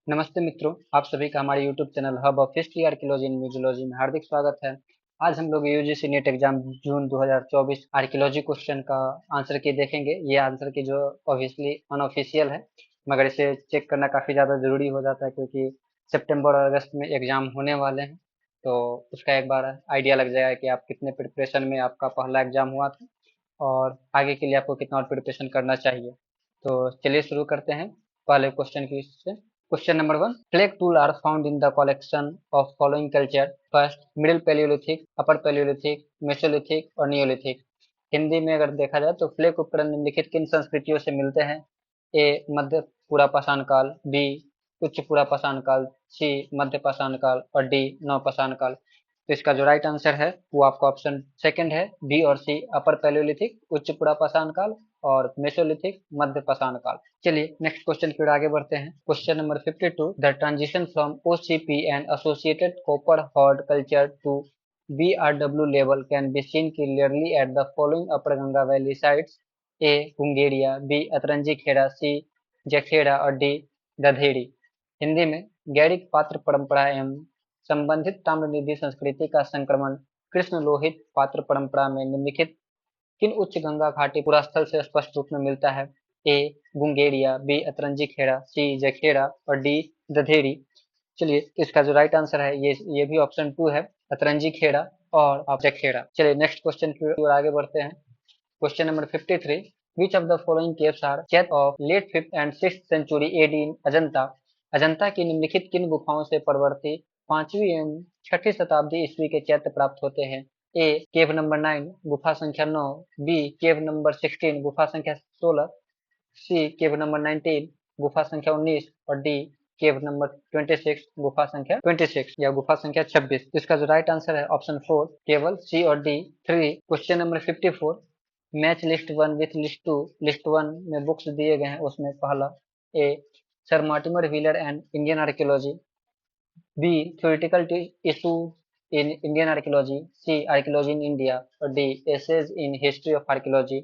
नमस्ते मित्रों, आप सभी का हमारे YouTube channel hub of history archaeology and museology में हार्दिक स्वागत है। आज हम लोग यूजीसी नेट एग्जाम जून 2024 आर्कियोलॉजी क्वेश्चन का आंसर की देखेंगे। ये आंसर की जो ऑब्वियसली अनऑफिशियल है, मगर इसे चेक करना काफ़ी ज़्यादा ज़रूरी हो जाता है क्योंकि सितंबर और अगस्त में एग्जाम होने वाले हैं। तो उसका एक बार आइडिया लग जाएगा कि आप कितने प्रिपरेशन में आपका पहला एग्जाम हुआ था और आगे के लिए आपको कितना और प्रिपरेशन करना चाहिए। तो चलिए शुरू करते हैं पहले क्वेश्चन की से। Question number 1, flag tool are found in the collection of following culture. First, middle palaeolithic, upper palaeolithic, mesolithic और नियोलिथिक। हिंदी में अगर देखा जाए तो फ्लैग उपकरण निम्नलिखित किन संस्कृतियों से मिलते हैं? ए मध्य पूरा पाषाण काल, बी उच्च पूरा पाषाण काल, सी मध्य पाषाण काल और डी नव पाषाण काल। तो इसका जो राइट आंसर है वो आपका ऑप्शन सेकंड है, बी और सी, अपर पैलियोलिथिक उच्च पुरा पाषाण काल और मेसोलिथिक मध्य पाषाण काल। चलिए नेक्स्ट क्वेश्चन की ओर आगे बढ़ते हैं। Question number 52, the transition from OCP and associated copper hoard culture to BRW level can be seen clearly at the following upper Ganga valley sites. A Gungeria, B Atranji Khera, C Jakhera और डी दधेड़ी। हिंदी में गैरिक पात्र परंपरा एवं संबंधित ताम्रनिधि संस्कृति का संक्रमण कृष्ण लोहित पात्र परंपरा में निम्नलिखित किन उच्च गंगा घाटी पुरास्थल से स्पष्ट रूप में मिलता है? ए गुंगेरिया, बी अतरंजी खेड़ा, सी जखेड़ा और डी दधेड़ी। चलिए इसका जो राइट आंसर है ये भी ऑप्शन 2 है, अतरंजी खेड़ा और आप जखेड़ा। चलिए नेक्स्ट क्वेश्चन की ओर आगे बढ़ते हैं। Question number 53, which of the following caves are chet of late 5th and 6th century AD in Ajanta? Ajanta की निम्नलिखित किन गुफाओं से परवर्ती 5वीं एवं 6ठी शताब्दी ईस्वी के चैत्य प्राप्त होते हैं? ए केव नंबर 9 गुफा संख्या 9, बी केव नंबर 16 गुफा संख्या 16, सी केव नंबर 19 गुफा संख्या 19 और डी केव नंबर 26 गुफा संख्या 26 या गुफा संख्या 26। इसका जो राइट आंसर है ऑप्शन 4 केवल सी और D 3। Question number 54, match list 1 with list 2। List 1 में बुक्स दिए गए हैं, उसमें पहला A Sir Mortimer Wheeler and Indian archaeology, B theoretical issue in Indian archaeology, C archaeology in India और D essays in history of archaeology.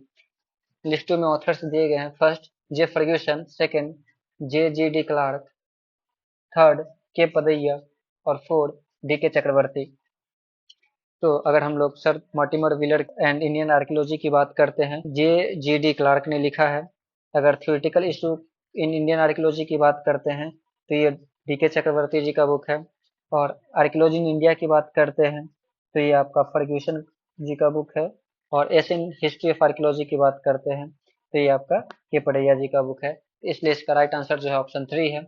List 2 में authors दिए गए हैं, first J Fergusson, second J G D Clark, third K Paddayya और fourth D के चक्रवर्ती। तो अगर हम लोग sir Mortimer wheeler and Indian archaeology की बात करते हैं, जे जी डी क्लार्क ने लिखा है। अगर theoretical issue in Indian archaeology की बात करते हैं तो ये डी के चक्रवर्ती जी का बुक है। और आर्कियोलॉजी इन इंडिया की बात करते हैं तो ये आपका फर्ग्यूसन जी का बुक है। और एशियन हिस्ट्री ऑफ आर्कियोलॉजी की बात करते हैं तो ये आपका के पड़ैया जी का बुक है। इसलिए इसका राइट आंसर जो है ऑप्शन 3 है।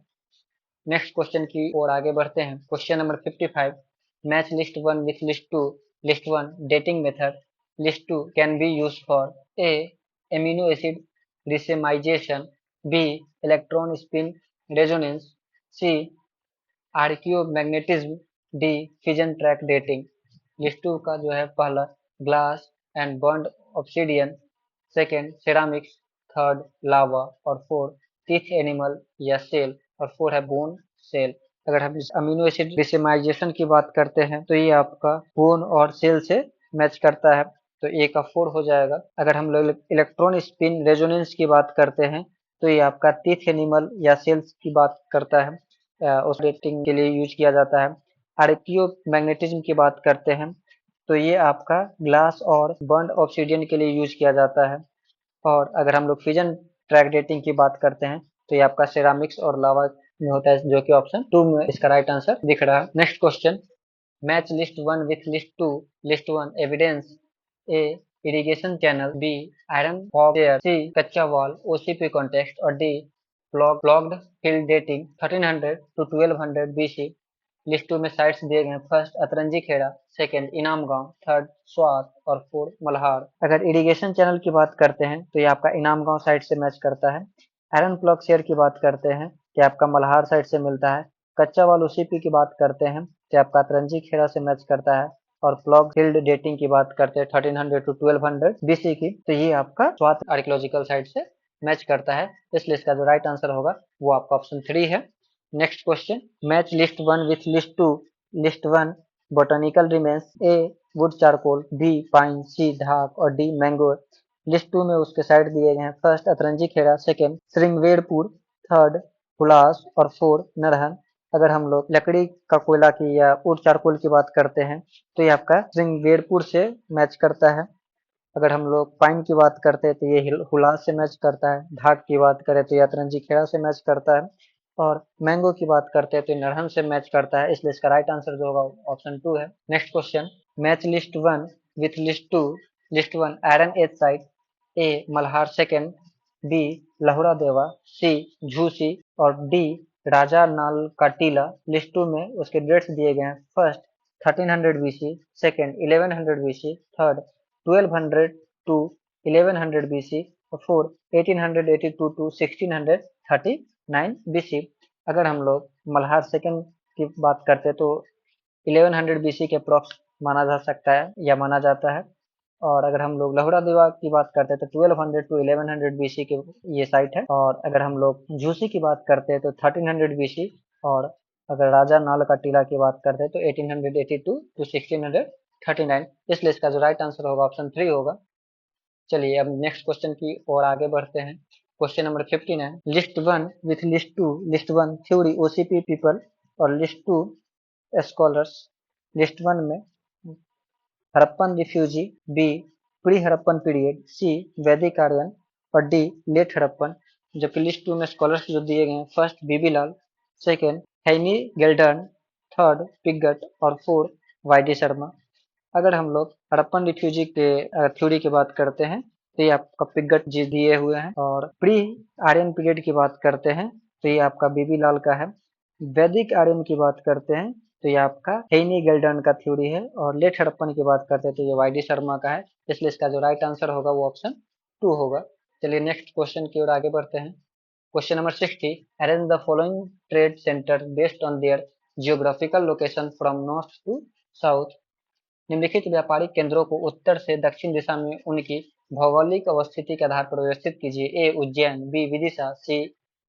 नेक्स्ट क्वेश्चन की ओर आगे बढ़ते हैं। Question number 55, match list 1 with list 2। List 1 dating method, list 2 can be used for A amino acid racemization, B electron spin resonance, C archaeomagnetism, D fission track dating. List 2 का जो है पहला glass and burned obsidian, second ceramics, third lava और fourth teeth animal या shell और four है bone shell. अगर हम इस अमीनो एसिड रिसेमाइजेशन की बात करते हैं तो ये आपका बोन और सेल से मैच करता है, तो ए का 4 हो जाएगा। अगर हम लोग इलेक्ट्रॉन स्पिन रेजोनेंस की बात करते हैं तो ये आपका टीथ एनिमल या सेल्स की बात करता है, उस डेटिंग के लिए यूज किया जाता है। आर्कियो मैग्नेटिज्म की बात करते हैं तो ये आपका ग्लास और बर्न्ड ऑब्सिडियन के लिए यूज किया जाता है। और अगर हम लोग फिजन ट्रैक डेटिंग की बात करते हैं तो ये आपका सेरामिक्स और लावा में होता है, जो कि ऑप्शन 2 में इसका राइट आंसर दिख रहा है। Next question, match list 1 with list 2। List 1 evidence, A irrigation channel, B iron fog layer, C kachcha wall OCP context और D blocked field dating 1300 to 1200 BC. List 2 में साइट्स दिए गए हैं, फर्स्ट अतरंजी खेड़ा, सेकंड इनाम गांव, थर्ड स्वात और फोर्थ मल्हार। अगर irrigation channel की बात करते हैं तो ये आपका इनाम गांव साइट से मैच करता है। आयरन प्लॉक शेयर की बात करते हैं कि आपका मल्हार साइट से मिलता है। कच्चा वाल उसीपी की बात करते हैं तो आपका अतरंजी खेड़ा से मैच करता है। और प्लॉग फील्ड डेटिंग की बात करते हैं 1300 टू 1200 बीसी की, तो ये आपका स्वात आर्कियोलॉजिकल साइट से मैच करता है। इसलिए इसका जो राइट आंसर होगा वो आपका ऑप्शन 3 है। Next question, match list 1 with list 2। List 1 botanical remains, A wood charcoal, B pine, C dhak और डी मैंगो। लिस्ट 2 में उसके साइड दिए गए हैं, first Atranji Khera, second Shringaverpur, third Hulas और 4 नरहन। अगर हम लोग लकड़ी का कोयला की या ऊड चारकोल की बात करते हैं तो ये आपका श्रृंगेरपुर से मैच करता है। अगर हम लोग पाइन की बात करते हैं तो ये हुलास से मैच करता है। धाक की बात करें तो यात्रंजी खेड़ा से मैच करता है। और मैंगो की बात करते हैं तो ये नरहन से मैच करता है, इसलिए इसका राइट आंसर जो होगा ऑप्शन 2 है। Next question, match list 1 with list 2। List 1 iron age site, A Malhar second, B Lahuradewa, सी झूसी और डी राजा नाल का टीला। लिस्ट 2 में उसके डेट्स दिए गए हैं। First 1300 BC, second 1100 BC, third 1200 to 1100 BC और फोर्थ 1882 टू 1639 बीसी। अगर हम लोग मल्हार सेकंड की बात करते हैं तो 1100 बीसी के अप्रॉक्स माना जा सकता है या माना जाता है। और अगर हम लोग लहुरा देवा की बात करते हैं तो 1200 टू 1100 बीसी के ये साइट है। और अगर हम लोग झूसी की बात करते हैं तो 1300 बीसी। और अगर राजा नाल का टीला की बात करते हैं तो 1882 टू 1639, इसलिए इसका जो राइट आंसर होगा ऑप्शन 3 होगा। चलिए अब नेक्स्ट क्वेश्चन की ओर आगे बढ़ते हैं। Question number 59, list 1 with list 2। List 1 theory OCP people और लिस्ट 2 स्कॉलर्स। लिस्ट 1 में Harappan refugee, B pre Harappan period, C Vedic Aryan और डी लेट हड़प्पन। जबकि लिस्ट 2 में स्कॉलर्स जो दिए गए हैं, फर्स्ट बीबी लाल, सेकेंड हैनी गेल्डर्न, थर्ड पिगट और फोर्थ वाई डी शर्मा। अगर हम लोग हड़प्पन रिफ्यूजी के थ्योरी की बात करते हैं तो ये आपका पिगट जी दिए हुए हैं। और प्री आर्यन पीरियड की बात करते हैं तो ये आपका बीबी लाल का है। वैदिक आर्यन की बात करते हैं तो ये आपका हेनी गेल्डन का थ्योरी है। और लेट हड़प्पन की बात करते हैं तो ये वाई डी शर्मा का है, इसलिए इसका जो राइट आंसर होगा वो ऑप्शन 2 होगा। चलिए नेक्स्ट क्वेश्चन की ओर आगे बढ़ते हैं। Question number 60, arrange the following trade centre based on their geographical location from north to south. निम्नलिखित व्यापारिक केंद्रों को उत्तर से दक्षिण दिशा में उनकी भौगोलिक अवस्थिति के आधार पर व्यवस्थित कीजिए। ए उज्जैन, बी विदिशा, सी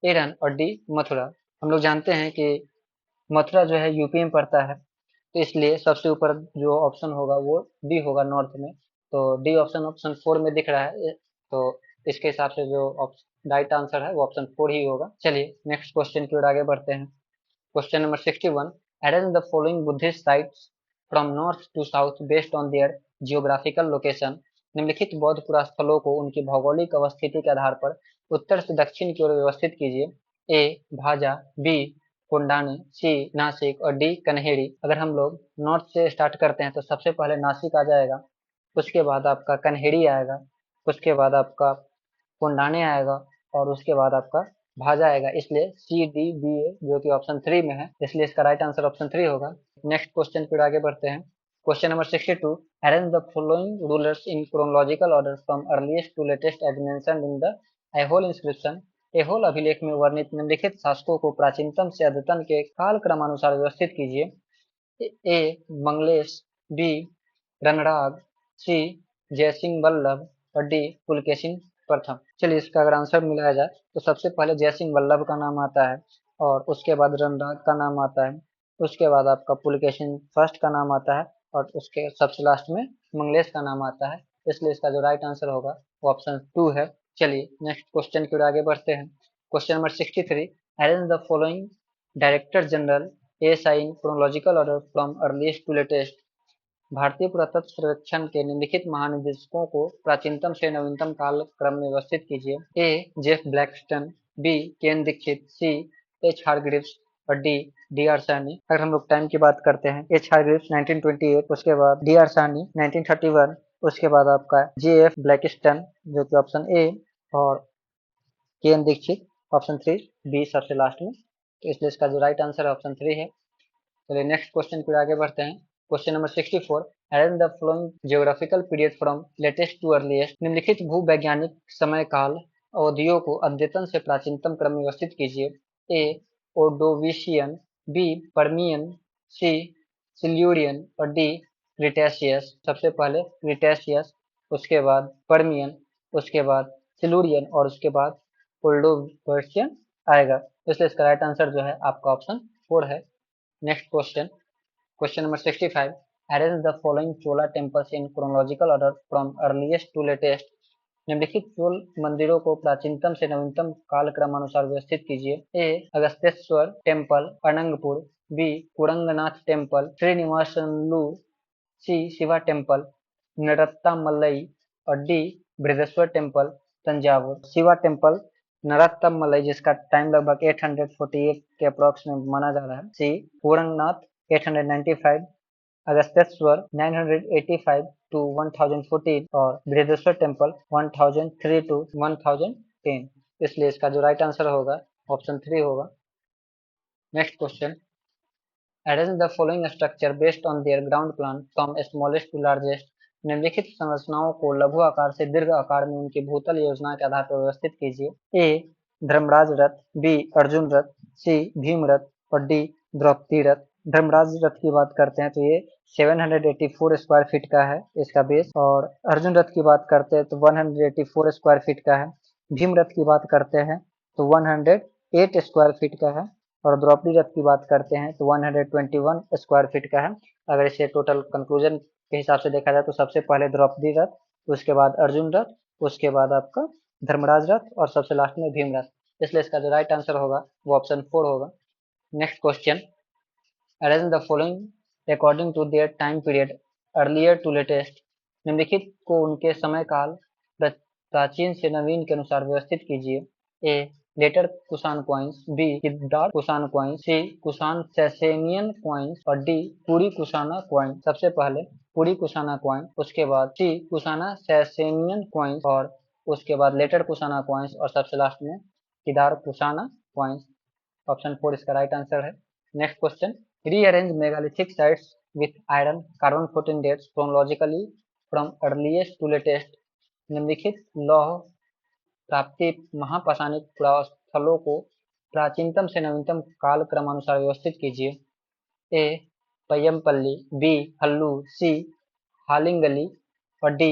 एरन और डी मथुरा। हम लोग जानते हैं कि मथुरा जो है यूपी में पड़ता है, तो इसलिए सबसे ऊपर जो ऑप्शन होगा वो डी होगा नॉर्थ में। तो डी ऑप्शन ऑप्शन 4 में दिख रहा है, तो इसके हिसाब से जो राइट आंसर है वो ऑप्शन 4 ही होगा। चलिए नेक्स्ट क्वेश्चन की ओर आगे बढ़ते हैं। Question number 61, arrange the following Buddhist sites from north to south based on their geographical location. निम्नलिखित बौद्ध पुरा स्थलों को उनकी भौगोलिक अवस्थिति के आधार पर उत्तर से दक्षिण की ओर व्यवस्थित कीजिए। ए भाजा, बी कुंडानी, सी नासिक और डी कन्हेरी। अगर हम लोग नॉर्थ से स्टार्ट करते हैं तो सबसे पहले नासिक आ जाएगा, उसके बाद आपका कन्हेरी आएगा, उसके बाद आपका कुंडाने आएगा और उसके बाद आपका भाजा आएगा। इसलिए सी डी बी ए जो कि ऑप्शन 3 में है, इसलिए इसका राइट आंसर ऑप्शन 3 होगा। नेक्स्ट क्वेश्चन फिर आगे बढ़ते हैं। Question number 62, arrange the following rulers in chronological order from earliest to latest as mentioned in the Aihole inscription. Aihole अभिलेख में वर्णित निम्नलिखित शासकों को प्राचीनतम से अद्यतन के काल क्रमानुसार व्यवस्थित कीजिए। ए मंगलेश, बी रणराग, सी जयसिंह वल्लभ और डी पुलकेशिन प्रथम। चलिए इसका अगर आंसर मिलाया जाए तो सबसे पहले जयसिंह वल्लभ का नाम आता है, और उसके बाद रणराग का नाम आता है, उसके बाद आपका पुलकेशिन फर्स्ट का नाम आता है, और उसके सबसे लास्ट में मंगलेश का नाम आता है। इसलिए इसका जो राइट आंसर होगा वो ऑप्शन 2 है। चलिए नेक्स्ट क्वेश्चन की ओर आगे बढ़ते हैं। Question number 63, arrange the following director general a sign chronological order from earliest to latest. भारतीय पुरातत्व सर्वेक्षण के निम्नलिखित महानिदेशकों को प्राचीनतम से नवीनतम काल क्रम में व्यवस्थित कीजिए। ए जेफ ब्लैकस्टन, बी केन दीक्षित, सी एच हारग्रीव्स और डी डी आर साहनी। अगर हम लोग टाइम की बात करते हैं, एच हारग्रीव्स 1928, उसके बाद डी आर साहनी 1931, उसके बाद आपका जे एफ ब्लैकस्टन जो कि ऑप्शन ए, और के एन दीक्षित ऑप्शन 3, बी सबसे लास्ट में। तो इसलिए इसका जो राइट आंसर है ऑप्शन 3 है। चलिए नेक्स्ट क्वेश्चन पे आगे बढ़ते हैं। Question number 64, arrange the following geographical period from latest to earliest. निम्नलिखित भूवैज्ञानिक समय काल अवधियों को अद्यतन से प्राचीनतम क्रम में व्यवस्थित कीजिए। ए ओडोविशियन, बी परमियन, सी सिल्यूरियन और डी क्रिटेशियस। सबसे पहले क्रिटेशियस, उसके बाद परमियन, उसके बाद सिल्यूरियन और उसके बाद ओल्डोवर्शियन आएगा। इसलिए इसका राइट आंसर जो है आपका ऑप्शन 4 है। Next question, question number 65, arrange the following Chola temples in chronological order from earliest to latest. निम्नलिखित 12 मंदिरों को प्राचीनतम से नवीनतम काल क्रमानुसार व्यवस्थित कीजिए। A Agasteshwar temple Anangpur, B Kuranganath temple Srinivasalu, C Shiva temple Narttamalai और D Brihadeshwar temple Thanjavur. Shiva temple Narttamalai जिसका टाइम लगभग 848 के अप्रॉक्स में माना जा रहा है। सी पूरंगनाथ 895, अगस्तेश्वर 985 टू 1014 और बृहदेश्वर टेम्पल 1003 टू 1010। इसलिए इसका जो राइट आंसर होगा ऑप्शन 3 होगा। Next question, arrange the following structure based on their ground plan from smallest to largest. निम्नलिखित संरचनाओं को लघु आकार से दीर्घ आकार में उनकी भूतल योजना के आधार पर व्यवस्थित कीजिए। ए धर्मराज रथ, बी अर्जुन रथ, सी भीम रथ और डी द्रौपदी रथ। धर्मराज रथ की बात करते हैं तो ये 784 स्क्वायर फीट का है इसका बेस, और अर्जुन रथ की बात करते हैं तो 184 स्क्वायर फीट का है। भीम रथ की बात करते हैं तो 108 स्क्वायर फीट का है, और द्रौपदी रथ की बात करते हैं तो 121 स्क्वायर फीट का है। अगर इसे टोटल कंक्लूजन के हिसाब से देखा जाए तो सबसे पहले द्रौपदी रथ, उसके बाद अर्जुन रथ, उसके बाद आपका धर्मराज रथ और सबसे लास्ट में भीम रथ। इसलिए इसका जो राइट आंसर होगा वो ऑप्शन 4 होगा। Next question, arrange the following according to their time period earlier to latest. निम्नलिखित को उनके समय काल प्राचीन से नवीन के अनुसार व्यवस्थित कीजिए। A later Kushan coins, B Kidara Kushan coins, C Kushan Sasanian coins और डी पुरी कुषाणा कॉइन। सबसे पहले पुरी कुषाणा कॉइन, उसके बाद सी कुषाणा सैसेनियन कॉइन्स और उसके बाद लेटर कुषाणा कॉइन्स और सबसे लास्ट में किदार कुषाणा कॉइन्स। ऑप्शन 4 इसका राइट आंसर है। Next question, rearrange megalithic sites with iron carbon 14 dates chronologically from earliest to latest. निम्नलिखित लौह प्राप्ति महापाषाणिक पुरास्थलों को प्राचीनतम से नवीनतम काल क्रमानुसार व्यवस्थित कीजिए। ए पय्यमपल्ली, बी हल्लूर, सी हालिंगली और डी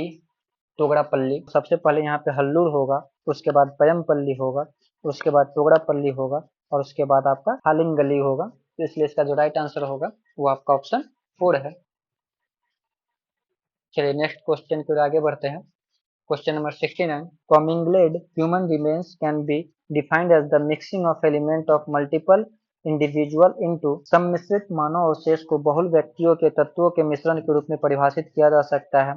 तोगड़ापल्ली। सबसे पहले यहाँ पे हल्लूर होगा, उसके बाद पय्यमपल्ली होगा, उसके बाद तोगड़ापल्ली होगा और उसके बाद आपका हालिंगली होगा। तो इसलिए इसका जो राइट आंसर होगा वो आपका ऑप्शन 4 है। चलिए नेक्स्ट क्वेश्चन की ओर आगे बढ़ते हैं। Question number 69. Commingled human remains can be defined as the mixing of element of multiple individual into सम्मिश्रित मानव अवशेष को बहुल व्यक्तियों के तत्वों के मिश्रण के रूप में परिभाषित किया जा सकता है।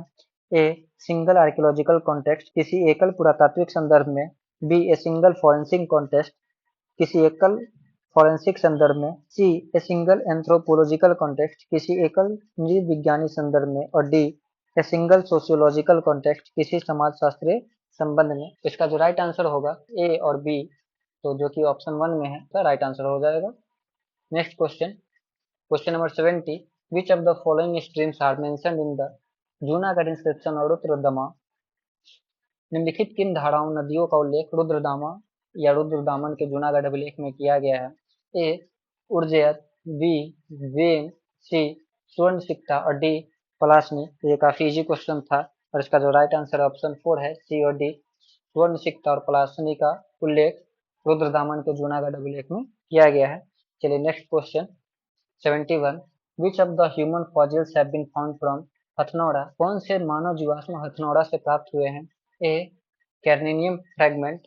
ए सिंगल आर्कियोलॉजिकल कॉन्टेक्स्ट, किसी एकल पुरातात्विक संदर्भ में। B a single forensic context, किसी एकल फॉरेंसिक संदर्भ में। C a single anthropological context, किसी एकल नृविज्ञानी संदर्भ में और D a single sociological context, किसी समाजशास्त्रीय संबंध में। इसका जो राइट आंसर होगा ए और बी, तो जो कि ऑप्शन 1 में है तो राइट आंसर हो जाएगा। Next question, question number 70. Which of the following streams are mentioned in the Junagadh inscription और रुद्रदामा। निम्नलिखित किन धाराओं नदियों का उल्लेख रुद्रदामा या रुद्रदामन के जूनागढ़ अभिलेख में किया गया है। ए उर्जयत, बी वेन, सी स्वर्ण सिक्ता और डी पलाशनी। ये काफी इजी क्वेश्चन था और इसका जो राइट आंसर ऑप्शन 4 है, सी और डी स्वर्ण सिक्ता और पलाशनी का उल्लेख रुद्रदामन के जूनागढ़ अभिलेख में किया गया है। चलिए next question 71. Which of the human fossils have been found from Hathnora. कौन से मानव जीवाश्म हथनौरा से प्राप्त हुए हैं। A cranium fragment,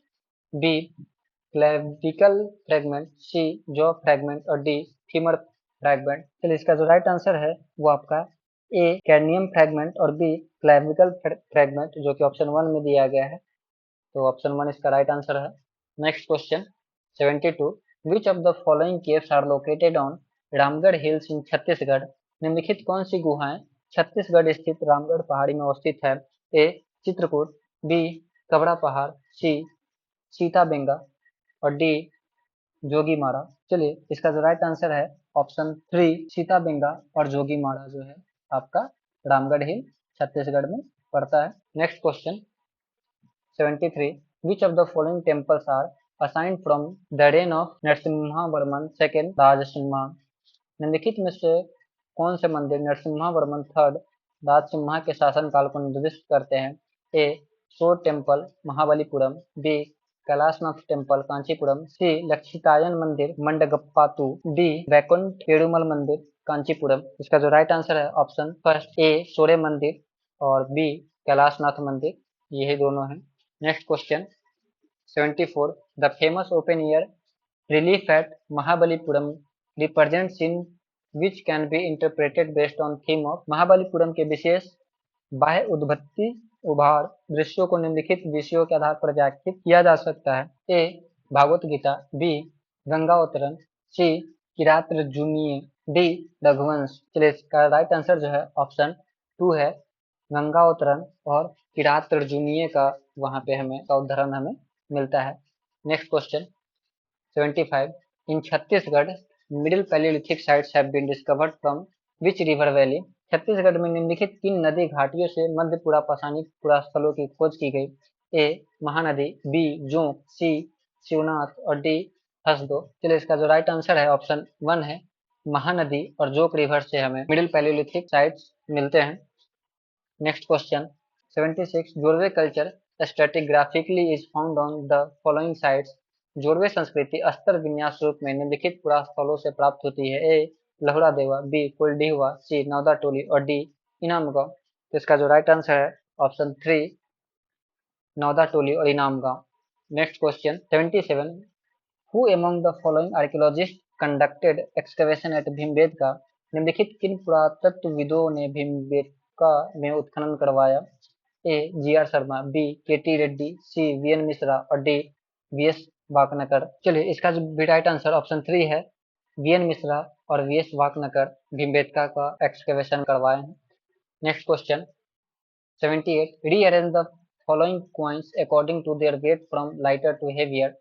B clavicle fragment, C jaw fragment और डी फीमर फ्रैगमेंट। चलिए इसका जो राइट आंसर है वो आपका ए कैर्नियम फ्रैगमेंट और बी क्लेविकल फ्रैगमेंट, जो कि ऑप्शन 1 में दिया गया है, तो ऑप्शन 1 इसका राइट आंसर है। Next question 72. Which of the following caves are located on Ramgarh hills in Chhattisgarh. निम्नलिखित कौन सी गुहाएं छत्तीसगढ़ स्थित रामगढ़ पहाड़ी में अवस्थित है। ए चित्रकूट, बी कबड़ा पहाड़, सी सीताबेंगा और डी जोगीमारा। चलिए इसका जो राइट आंसर है ऑप्शन 3 सीताबेंगा और जोगीमारा जो है आपका रामगढ़ हिल छत्तीसगढ़ में पड़ता है। Next question 73. Which of the following temples are assigned from the reign of Narasimhavarman second Rajasimha. निम्नलिखित में से कौन से मंदिर नरसिम्हावर्मन थर्ड राजसिम्हा के शासनकाल को निर्दिष्ट करते हैं। A shore temple Mahabalipuram, B Kailashnath temple Kanchipuram, C Lakshitayan मंदिर मंडगप्पातु, डी वैकुंठ पेरुमल मंदिर कांचीपुरम। इसका जो राइट आंसर है ऑप्शन फर्स्ट ए सूर्य मंदिर और बी कैलाशनाथ मंदिर, यही दोनों हैं। Next question 74. The famous open air relief at Mahabalipuram represents scene which can be interpreted based on theme of Mahabalipuram के विशेष बाह्य उद्भत्ति उभार दृश्यों को निम्नलिखित विषयों के आधार पर व्याख्यात किया जा सकता है। ए भागवत गीता, बी गंगा अवतरण, सी किरात रज्जुनीय, डी रघुवंश। चलिए इसका राइट आंसर जो है ऑप्शन 2 है, गंगा अवतरण और किरात अर्जुनीय का वहाँ पे हमें का उदाहरण हमें मिलता है। Next question 75. In Chhattisgarh middle palaeolithic sites have been discovered from which river valley. Chhattisgarh में निम्नलिखित किन नदी घाटियों से मध्य पूरा पाषाणिक पूरा स्थलों की खोज की गई। ए महानदी, बी जोंक, सी शिवनाथ और डी हसदो। चलिए इसका जो राइट आंसर है ऑप्शन 1 है, महानदी और जोक रिवर से हमें मिडिल पैलियोलिथिक साइट्स मिलते हैं। Next question 76. Jorwe culture stratigraphically is found on the following sites. Jorwe संस्कृति अस्तर विन्यास रूप में निम्नलिखित पुरा स्थलों से प्राप्त होती है। ए लहुरा देवा, बी कुलडीहवा, सी नौदा टोली और डी इनामगांव। तो इसका जो राइट आंसर है ऑप्शन 3 नौदा टोली और Inamgaon. Next question 77. Who among the following archaeologists conducted excavation at Bhimbetka. निम्नलिखित किन पुरातत्वविदों ने भीमबेटका में उत्खनन करवाया। ए जी आर शर्मा, बी के टी रेड्डी, सी वी एन मिश्रा और डी वी एस वाकनकर। चलिए इसका जो भी राइट आंसर ऑप्शन 3 है, वी एन मिश्रा और वी एस वाकनकर भीमबेटका का एक्सकवेशन करवाए हैं। Next question 78. Rearrange the following coins according to their weight from lighter to heavier.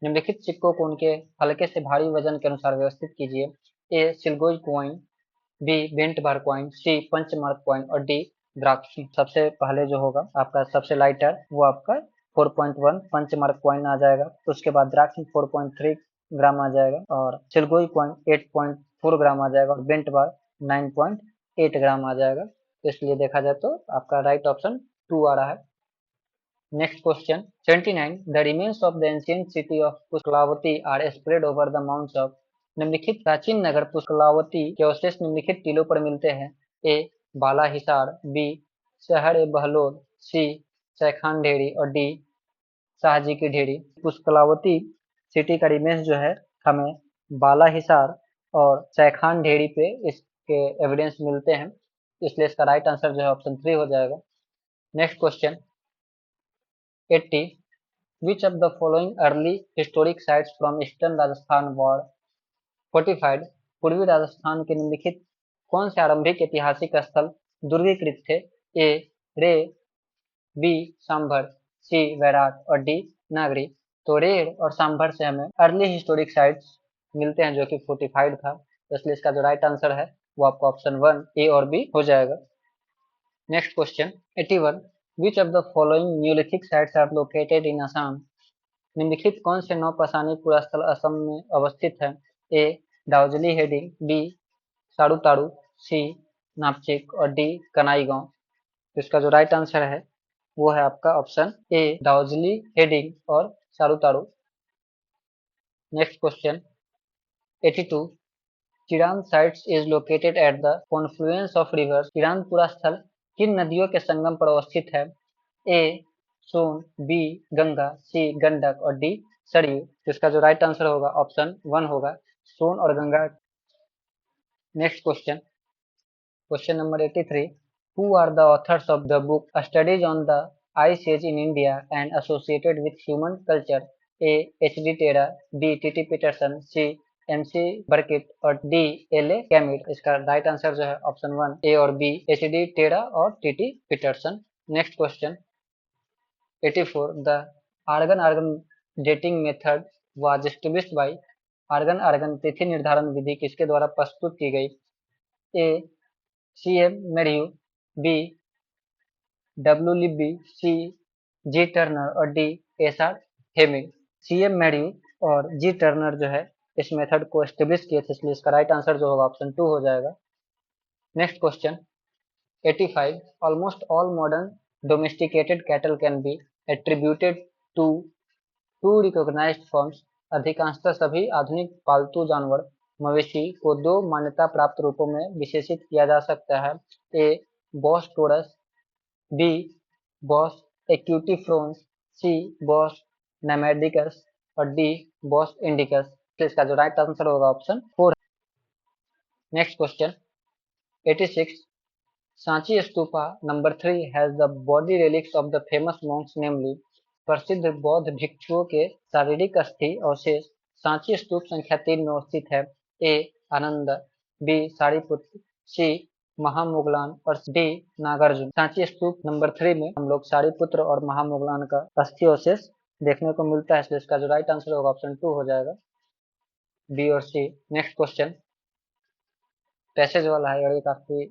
निम्नलिखित सिक्कों को उनके हल्के से भारी वजन के अनुसार व्यवस्थित कीजिए। ए सिल्गोज कॉइन, बी बेंट बार कॉइन, सी पंचमार्क कॉइन और डी द्राक्षी। सबसे पहले जो होगा आपका सबसे लाइटर वो आपका 4.1 पंचमार्क कॉइन आ जाएगा, तो उसके बाद द्राक्षी 4.3 ग्राम आ जाएगा और सिल्गोज कॉइन 8.4 ग्राम आ जाएगा और बेंट बार 9.8 ग्राम आ जाएगा। तो इसलिए देखा जाए तो आपका राइट ऑप्शन 2 आ रहा है। Next question 79. The remains of the ancient city of Pushkalavati are spread over the mounds of. निम्नलिखित प्राचीन नगर पुष्कलावती के अवशेष निम्नलिखित टीलों पर मिलते हैं। ए बाला हिसार, बी शहर ए बहलोल, सी सैखान ढेरी और डी शाहजी की ढेरी। पुष्कलावती सिटी का रिमेन्स जो है हमें बाला हिसार और सैखान ढेरी पे इसके एविडेंस मिलते हैं, इसलिए इसका राइट आंसर जो है ऑप्शन 3 हो जाएगा। Next question 80. Which of the following early historic sites from eastern Rajasthan were fortified? पूर्वी राजस्थान के निम्नलिखित कौन से आरंभिक ऐतिहासिक स्थल दुर्गीकृत थे। ए रे, बी सांभर, सी वैराट और डी नागरी। तो रेड और सांभर से हमें अर्ली हिस्टोरिक साइट्स मिलते हैं जो कि फोर्टिफाइड था, तो इसलिए इसका जो राइट आंसर है वो आपको ऑप्शन 1 ए और बी हो जाएगा। Next question 81. Which of the following Neolithic sites are located in Assam? निम्नलिखित कौन से नवपाषाणी पुरास्थल असम में अवस्थित है। ए दाउजली हेडिंग, बी साड़ूताड़ू, सी नापचिक और डी कनाईगांव। तो इसका जो राइट आंसर है वो है आपका ऑप्शन ए दाउजली हेडिंग और Sarutaru. Next question 82. Chirand sites is located at the confluence of rivers. Chirand पुरास्थल किन नदियों के संगम पर अवस्थित है। A Son, B Ganga, C Gandak और डी सरयू। तो इसका जो राइट आंसर होगा ऑप्शन 1 होगा, सोन और Ganga. Next question number 83. Who are the authors of the book studies on the ice age in India and associated with human culture. A H D Terra, B T T Paterson, C M C Burkitt और D L A कैमिड। इसका right answer जो है option 1 ए और B H D Terra और T T Paterson. Next question 84. The argon dating method was established by argon तिथि निर्धारण विधि किसके द्वारा प्रस्तुत की गई। A C M Medew, B W Libby, C G Turner और D S R Hemming. C M Medew और जी टर्नर जो है इस मेथड को एस्टेब्लिश किए थे, इसलिए इसका राइट आंसर जो होगा ऑप्शन 2 हो जाएगा। Next question 85. Almost all modern domesticated cattle can be attributed to to recognised forms. अधिकांशतः सभी आधुनिक पालतू जानवर मवेशी को 2 मान्यता प्राप्त रूपों में विशेषित किया जा सकता है। ए बॉस टोरस, बी बॉस एक्यूटिफ्रोन्स, सी बॉस नेमेडिकस और डी बॉस इंडिकस। तो इसका जो राइट आंसर होगा option 4। Next question 86, Sanchi stupa number 3 has the body relics of the famous monks नेमली। प्रसिद्ध बौद्ध भिक्षुओं के शारीरिक अस्थि अवशेष सांची स्तूप संख्या 3 में स्थित है। ए आनंद, बी सारिपुत्र, सी महामुगलान और डी नागार्जुन। सांची स्तूप नंबर 3 में हम लोग सारिपुत्र और महामुगलान का अस्थि अवशेष देखने को मिलता है, इसलिए इसका जो राइट आंसर होगा ऑप्शन 2 हो जाएगा, बी और सी। नेक्स्ट क्वेश्चन पैसेज वाला है और ये काफी,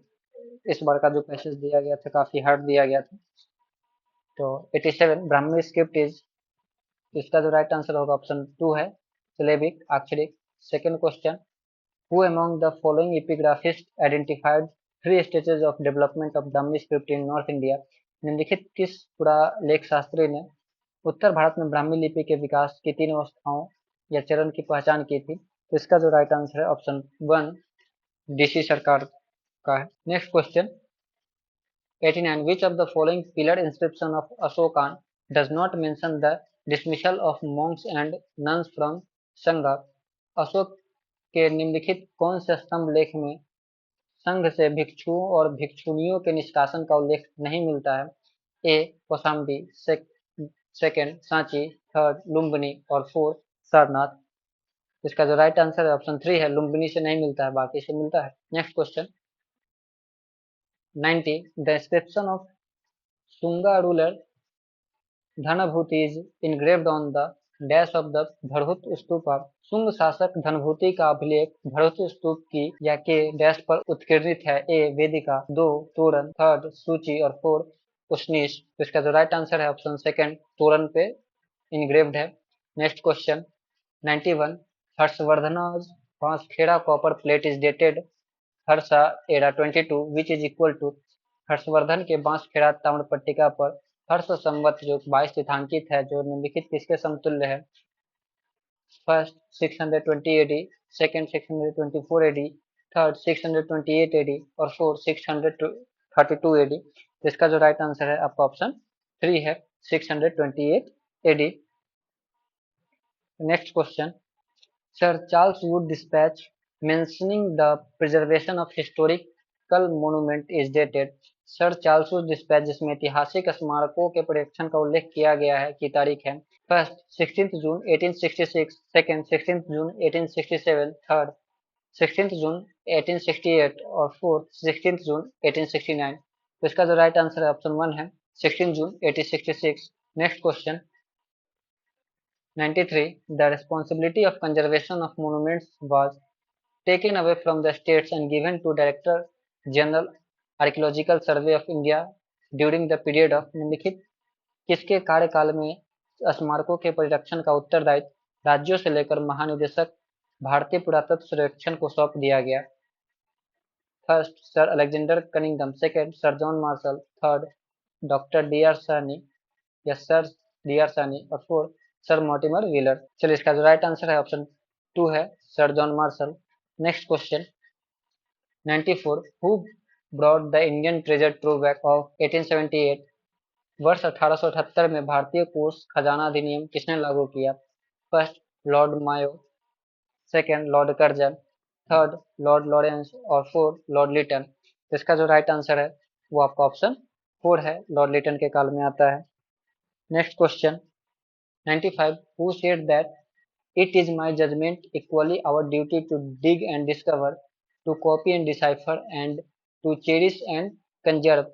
इस बार का जो पैसेज दिया गया था काफी हार्ड दिया गया था। तो 87, ब्राह्मी स्क्रिप्ट इज, इसका जो राइट आंसर होगा ऑप्शन 2 है, सिलेबिक अक्षरिक। Second question, who among the following epigraphist identified 3 stages of development of Brahmi script in north India. निम्नलिखित किस पुरा लेख शास्त्री ने उत्तर भारत में ब्राह्मी लिपि के विकास की 3 अवस्थाओं या चरण की पहचान की थी। तो इसका जो राइट आंसर है ऑप्शन 1 डीसी सरकार का है। Next question 89, which of the following pillar inscription of Ashokan does not mention the dismissal of monks and nuns from संघ। अशोक के निम्नलिखित कौन से स्तंभ लेख में संघ से भिक्षुओं और भिक्षुणियों के निष्कासन का उल्लेख नहीं मिलता है। ए कौशाम्बी, सेकंड सांची, थर्ड लुम्बिनी और फोर्थ सारनाथ। इसका जो राइट आंसर है ऑप्शन 3 है, लुम्बिनी से नहीं मिलता है, बाकी से मिलता है। Next question 90, the inscription of Shunga ruler Dhanabhuti is engraved on the dash of the Bharhut stupa. Shunga शासक धनभूति का अभिलेख भरहुत स्तूप की या के डैश पर उत्कीर्णित है। ए वेदिका, 2 तोरण, थर्ड सूची और 4 उष्नीश। तो इसका जो राइट आंसर है ऑप्शन सेकंड, तोरण पे इनग्रेव्ड है। Next question 91, Harshavardhan's Panchkhera copper plate is dated Harsha era 22 which is equal to. Harshavardhan के बांसखेड़ा ताम्र पट्टिका पर हर्ष संवत जो 22 तिथांकित है, जो निम्नलिखित किसके समतुल्य है। First 620 AD, second 624 AD, third 628 AD और फोर्थ 632 एडी। तो इसका जो राइट आंसर है आपका ऑप्शन 3 है, 628 AD. Next question, Sir Charles Wood dispatch mentioning the preservation of historical monument is dated। Sir Charles Wood dispatch जिसमें ऐतिहासिक स्मारकों के परिरक्षण का उल्लेख किया गया है की तारीख है। फर्स्ट 16 जून 1866, सेकंड 16 जून 1867, थर्ड 16 जून 1868 और फोर्थ 16 जून 1869। तो इसका जो राइट आंसर है ऑप्शन 1 है, 16 जून 1866। Next question 93, the responsibility of conservation of monuments was taken away from the states and given to Director General Archaeological Survey of India during the period of। निम्नलिखित किसके कार्यकाल में स्मारकों के परिरक्षण का उत्तरदायित्व राज्यों से लेकर महानिदेशक भारतीय पुरातत्व सर्वेक्षण को सौंप दिया गया। First sir Alexander Cunningham, second sir John Marshall, third doctor D R सानी या सर डी आर सानी और फोर्थ सर मॉर्टिमर व्हीलर। चलिए इसका जो राइट आंसर है ऑप्शन 2 है, sir John Marshall. Next question 94, who brought the Indian treasure true back of 1878। वर्ष 1878 में भारतीय कोष खजाना अधिनियम किसने लागू किया। First Lord Mayo, second Lord Curzon, third Lord Lawrence और फोर्थ लॉर्ड लिटन। तो इसका जो राइट आंसर है वो आपका ऑप्शन 4 है, लॉर्ड लिटन के काल में आता है। Next question 95, who said that it is my judgment equally our duty to dig and discover, to copy and decipher and to cherish and conserve।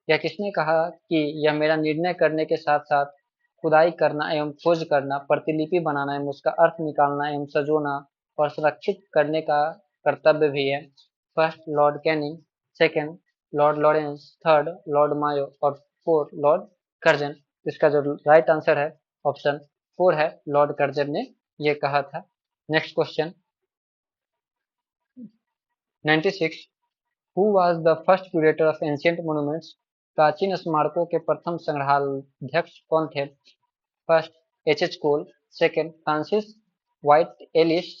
यह किसने कहा कि यह मेरा निर्णय करने के साथ साथ खुदाई करना एवं खोज करना, प्रतिलिपि बनाना एवं उसका अर्थ निकालना एवं सजोना और संरक्षित करने का कर्तव्य भी है। First Lord Canning, second Lord Lawrence, third Lord Mayo और फोर्थ लॉर्ड कर्जन। इसका जो राइट आंसर है ऑप्शन 4 है, लॉर्ड कर्जन ने ये कहा था। Next question 96, who was the first curator of ancient monuments. प्राचीन स्मारकों के प्रथम संग्रहाध्यक्ष कौन थे। First H H Cole, second Francis White Ellis,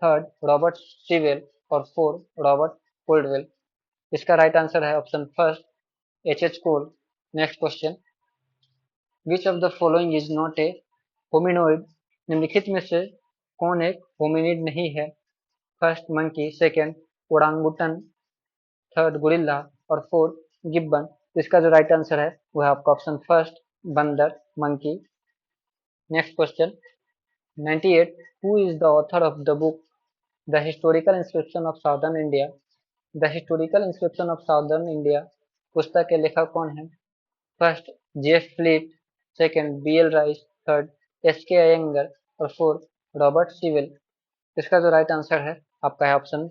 third Robert Sewell और फोर्थ रॉबर्ट कोल्डवेल। इसका राइट आंसर है option first H H Cole. Next question which of the following is not a hominoid? निम्नलिखित में से कौन एक hominid नहीं है? First monkey, second orangutan, third gorilla और फोर्थ गिब्बन। तो इसका जो राइट आंसर है वो है आपका ऑप्शन फर्स्ट, बंदर, monkey. Next question 98, who is the author of the book the historical inscription of southern India? The historical inscription of southern India पुस्तक के लेखक कौन है? First J F Fleet, second B L Rice, third S K Aiyangar और fourth Robert civil. इसका जो right answer है आपका है ऑप्शन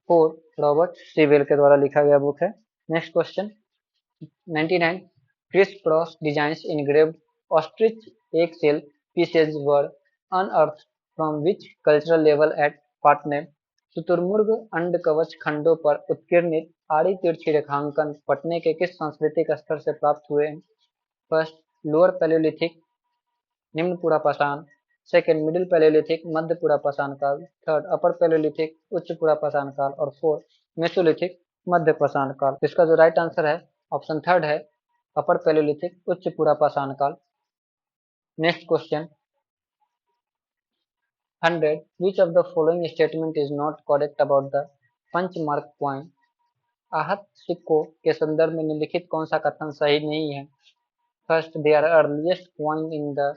फोर, रॉबर्ट सिविल के द्वारा लिखा गया बुक है। Next question 99, criss cross designs engraved ostrich egg shell pieces were unearthed from which cultural level at Patna? शुतुरमुर्ग अंड कवच खंडों पर उत्कीर्णित आड़ी तिरछी रेखांकन पटने के किस सांस्कृतिक स्तर से प्राप्त हुए हैं? फर्स्ट लोअर पैलेयोलिथिक, निम्न पुरापाषाण, सेकेंड मिडिल पैलेयोलिथिक, मध्य पुरापाषाण काल, थर्ड अपर पैलेयोलिथिक, उच्च पुरापाषाण काल और फोर्थ मेसोलिथिक, मध्य पाषाण काल। इसका जो राइट आंसर है ऑप्शन थर्ड है, अपर पैलेयोलिथिक, उच्च पुरापाषाण काल। Next question 100, which of the following statement is not correct about the punch mark coin? आहत सिक्कों के संदर्भ में निम्नलिखित कौन सा कथन सही नहीं है? First they are earliest coin in the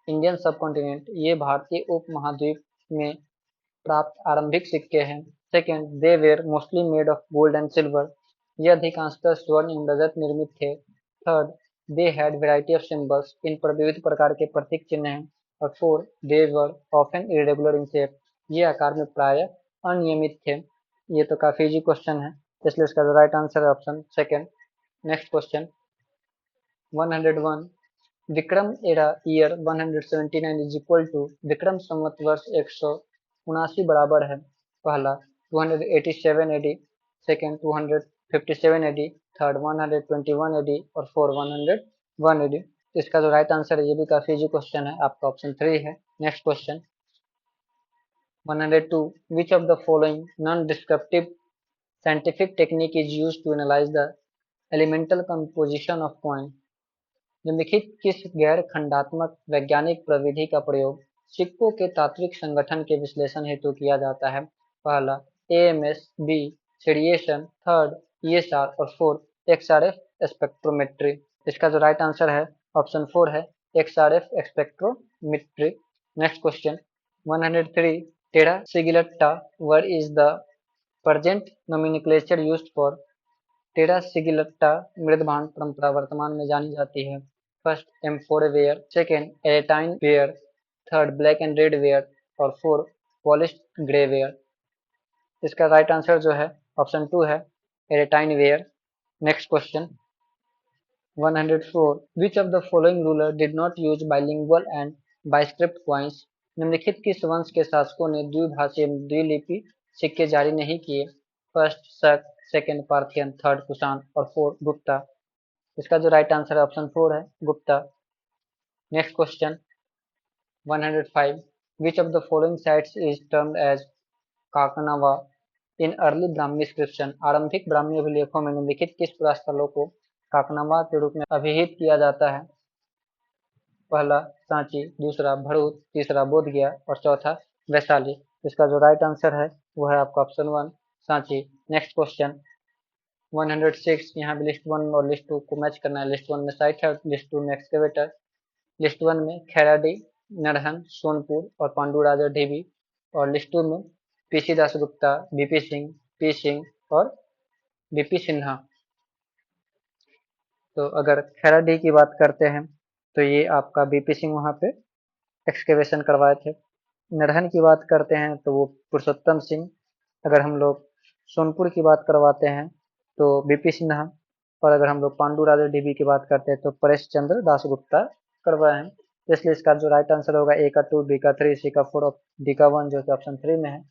Indian subcontinent, ये भारतीय उपमहाद्वीप में प्राप्त आरंभिक सिक्के हैं। Second they were mostly made of gold and silver, ये अधिकांशतः स्वर्ण एवं रजत निर्मित थे। Third they had variety of symbols, इन पर विविध प्रकार के प्रतीक चिन्ह हैं। और fourth they were often irregular in shape, ये आकार में प्राय अनियमित थे। ये तो काफी इजी क्वेश्चन है, इसलिए इसका जो राइट आंसर है option second. Next question 101, Vikram era year 179 is equal to Vikram Samvat वर्ष 179 बराबर है। पहला 287 AD, second 257 AD, third 121 AD और फोर्थ 101 एडी। इसका जो राइट आंसर है ये भी काफी इजी क्वेश्चन है, आपका ऑप्शन थ्री है। Next question 102, which of the following non descriptive scientific technique is used to analyse the elemental composition of coin? निम्नलिखित किस गैर खंडात्मक वैज्ञानिक प्रविधि का प्रयोग सिक्कों के तात्विक संगठन के विश्लेषण हेतु किया जाता है? पहला AMS, B radiation, third ESR और फोर्थ एक्सआरएफ स्पेक्ट्रोमेट्री। इसका जो राइट आंसर है ऑप्शन फोर है, XRF spectrometry. Next question 103, terra sigillata word is the present nomenclature used for? Terra sigillata मृदभांड परंपरा वर्तमान में जानी जाती है। First amphorae ware, second Arretine ware, third black and red ware और फोर्थ पॉलिश्ड ग्रे वेयर। इसका राइट आंसर जो है ऑप्शन टू है, Arretine where. Next question 104, which of the following ruler did not use bilingual and biscript coins? निम्नलिखित किस वंश के शासकों ने द्विभाषी एवं द्विलिपि सिक्के जारी नहीं किए? फर्स्ट शक, सेकेंड पार्थियन, थर्ड कुषाण और फोर्थ गुप्ता। इसका जो राइट आंसर है ऑप्शन फोर है, Gupta. Next question 105, which of the following sites is termed as Kakanava in early Brahmi inscription? आरंभिक ब्राह्मी अभिलेखों में निम्नलिखित किस पुरास्थलों को काकनावा के रूप में अभिहित किया जाता है? पहला सांची, दूसरा भरूच, तीसरा बोध गया और चौथा वैशाली। इसका जो राइट आंसर है वो है आपका option one, Sanchi. Next question 106, यहाँ भी लिस्ट वन और लिस्ट टू को मैच करना है। लिस्ट वन में साइट है, लिस्ट टू में एक्सकेवेटर। लिस्ट वन में खैराडी, नरहन, सोनपुर और पांडु राजा ढीबी और लिस्ट टू में PC Dasgupta, BP Singh, P Singh और बीपी सिन्हा। तो अगर खैराडी की बात करते हैं तो ये आपका बीपी सिंह वहाँ पे एक्सकेवेशन करवाए थे। नरहन की बात करते हैं तो वो पुरुषोत्तम सिंह। अगर हम लोग सोनपुर की बात करवाते हैं तो बीपी सिन्हा। और अगर हम लोग पांडु राजा डीबी की बात करते हैं तो परेश चंद्र दासगुप्ता करवाए हैं। इसलिए इसका जो राइट आंसर होगा ए का टू, बी का थ्री, सी का फोर और डी का वन, जो कि ऑप्शन थ्री में है।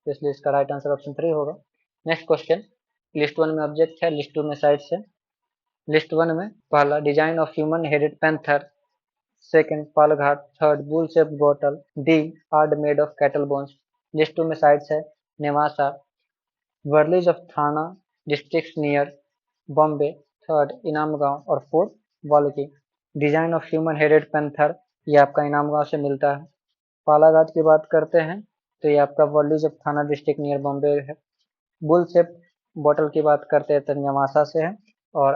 इसलिए इसका राइट आंसर ऑप्शन थ्री होगा। नेक्स्ट क्वेश्चन, लिस्ट वन में ऑब्जेक्ट है, लिस्ट टू में साइट्स है। लिस्ट वन में पहला design of human headed panther, second Palghat, third bull shaped bottle, D ard made of cattle bones. List two में sites है Nevasa, Warlis of Thana district near Bombay, third Inamgaon और fourth Walki. Design of human headed panther, ये आपका इनाम गांव से मिलता है। पालाघाट की बात करते हैं तो ये आपका वर्लीज of Thana district near Bombay है। बुल शेप बॉटल की बात करते हैं तो न्यवासा से है। और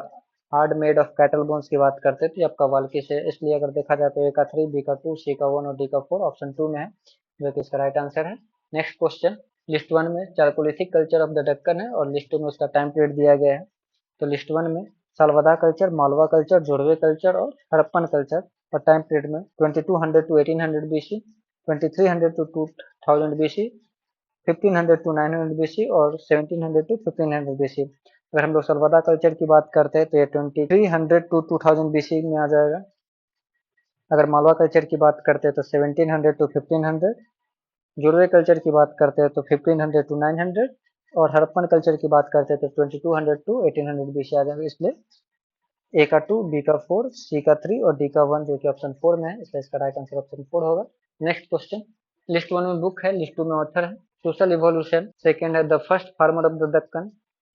hard made of cattle bones की बात करते हैं तो ये आपका वाल्की से है। इसलिए अगर देखा जाए तो ए का 3, बी का 2, सी का 1 और डी का 4 ऑप्शन 2 में है, जो कि इसका राइट आंसर है। नेक्स्ट क्वेश्चन, लिस्ट वन में chalcolithic culture of the Deccan है और लिस्ट टू में उसका टाइम पीरियड दिया गया है। तो लिस्ट वन में Savalda culture, Malwa culture, Jorwe culture और हड़प्पन कल्चर, और टाइम पीरियड में 2200 to 1800 BC, 2300 to 2000 BC, 1500 to 900 BC और 1700 टू 1500 बीसी। अगर हम लोग सलवदा कल्चर की बात करते हैं तो ये 2300 टू 2000 बीसी में आ जाएगा। अगर मालवा कल्चर की बात करते हैं तो 1700 टू 1500, जोड़वे कल्चर की बात करते हैं तो 1500 टू 900, और हड़प्पन कल्चर की बात करते हैं तो 2200 टू 1800 बीसी आ जाएगा। इसलिए ए का 2, बी का 4, सी का 3 और डी का 1, जो कि ऑप्शन 4 में है, इसलिए इसका राइट आंसर ऑप्शन 4 होगा। नेक्स्ट क्वेश्चन, लिस्ट वन में बुक है, लिस्ट टू में ऑथर है। सोशल इवोल्यूशन, सेकंड है the first farmer of the Deccan,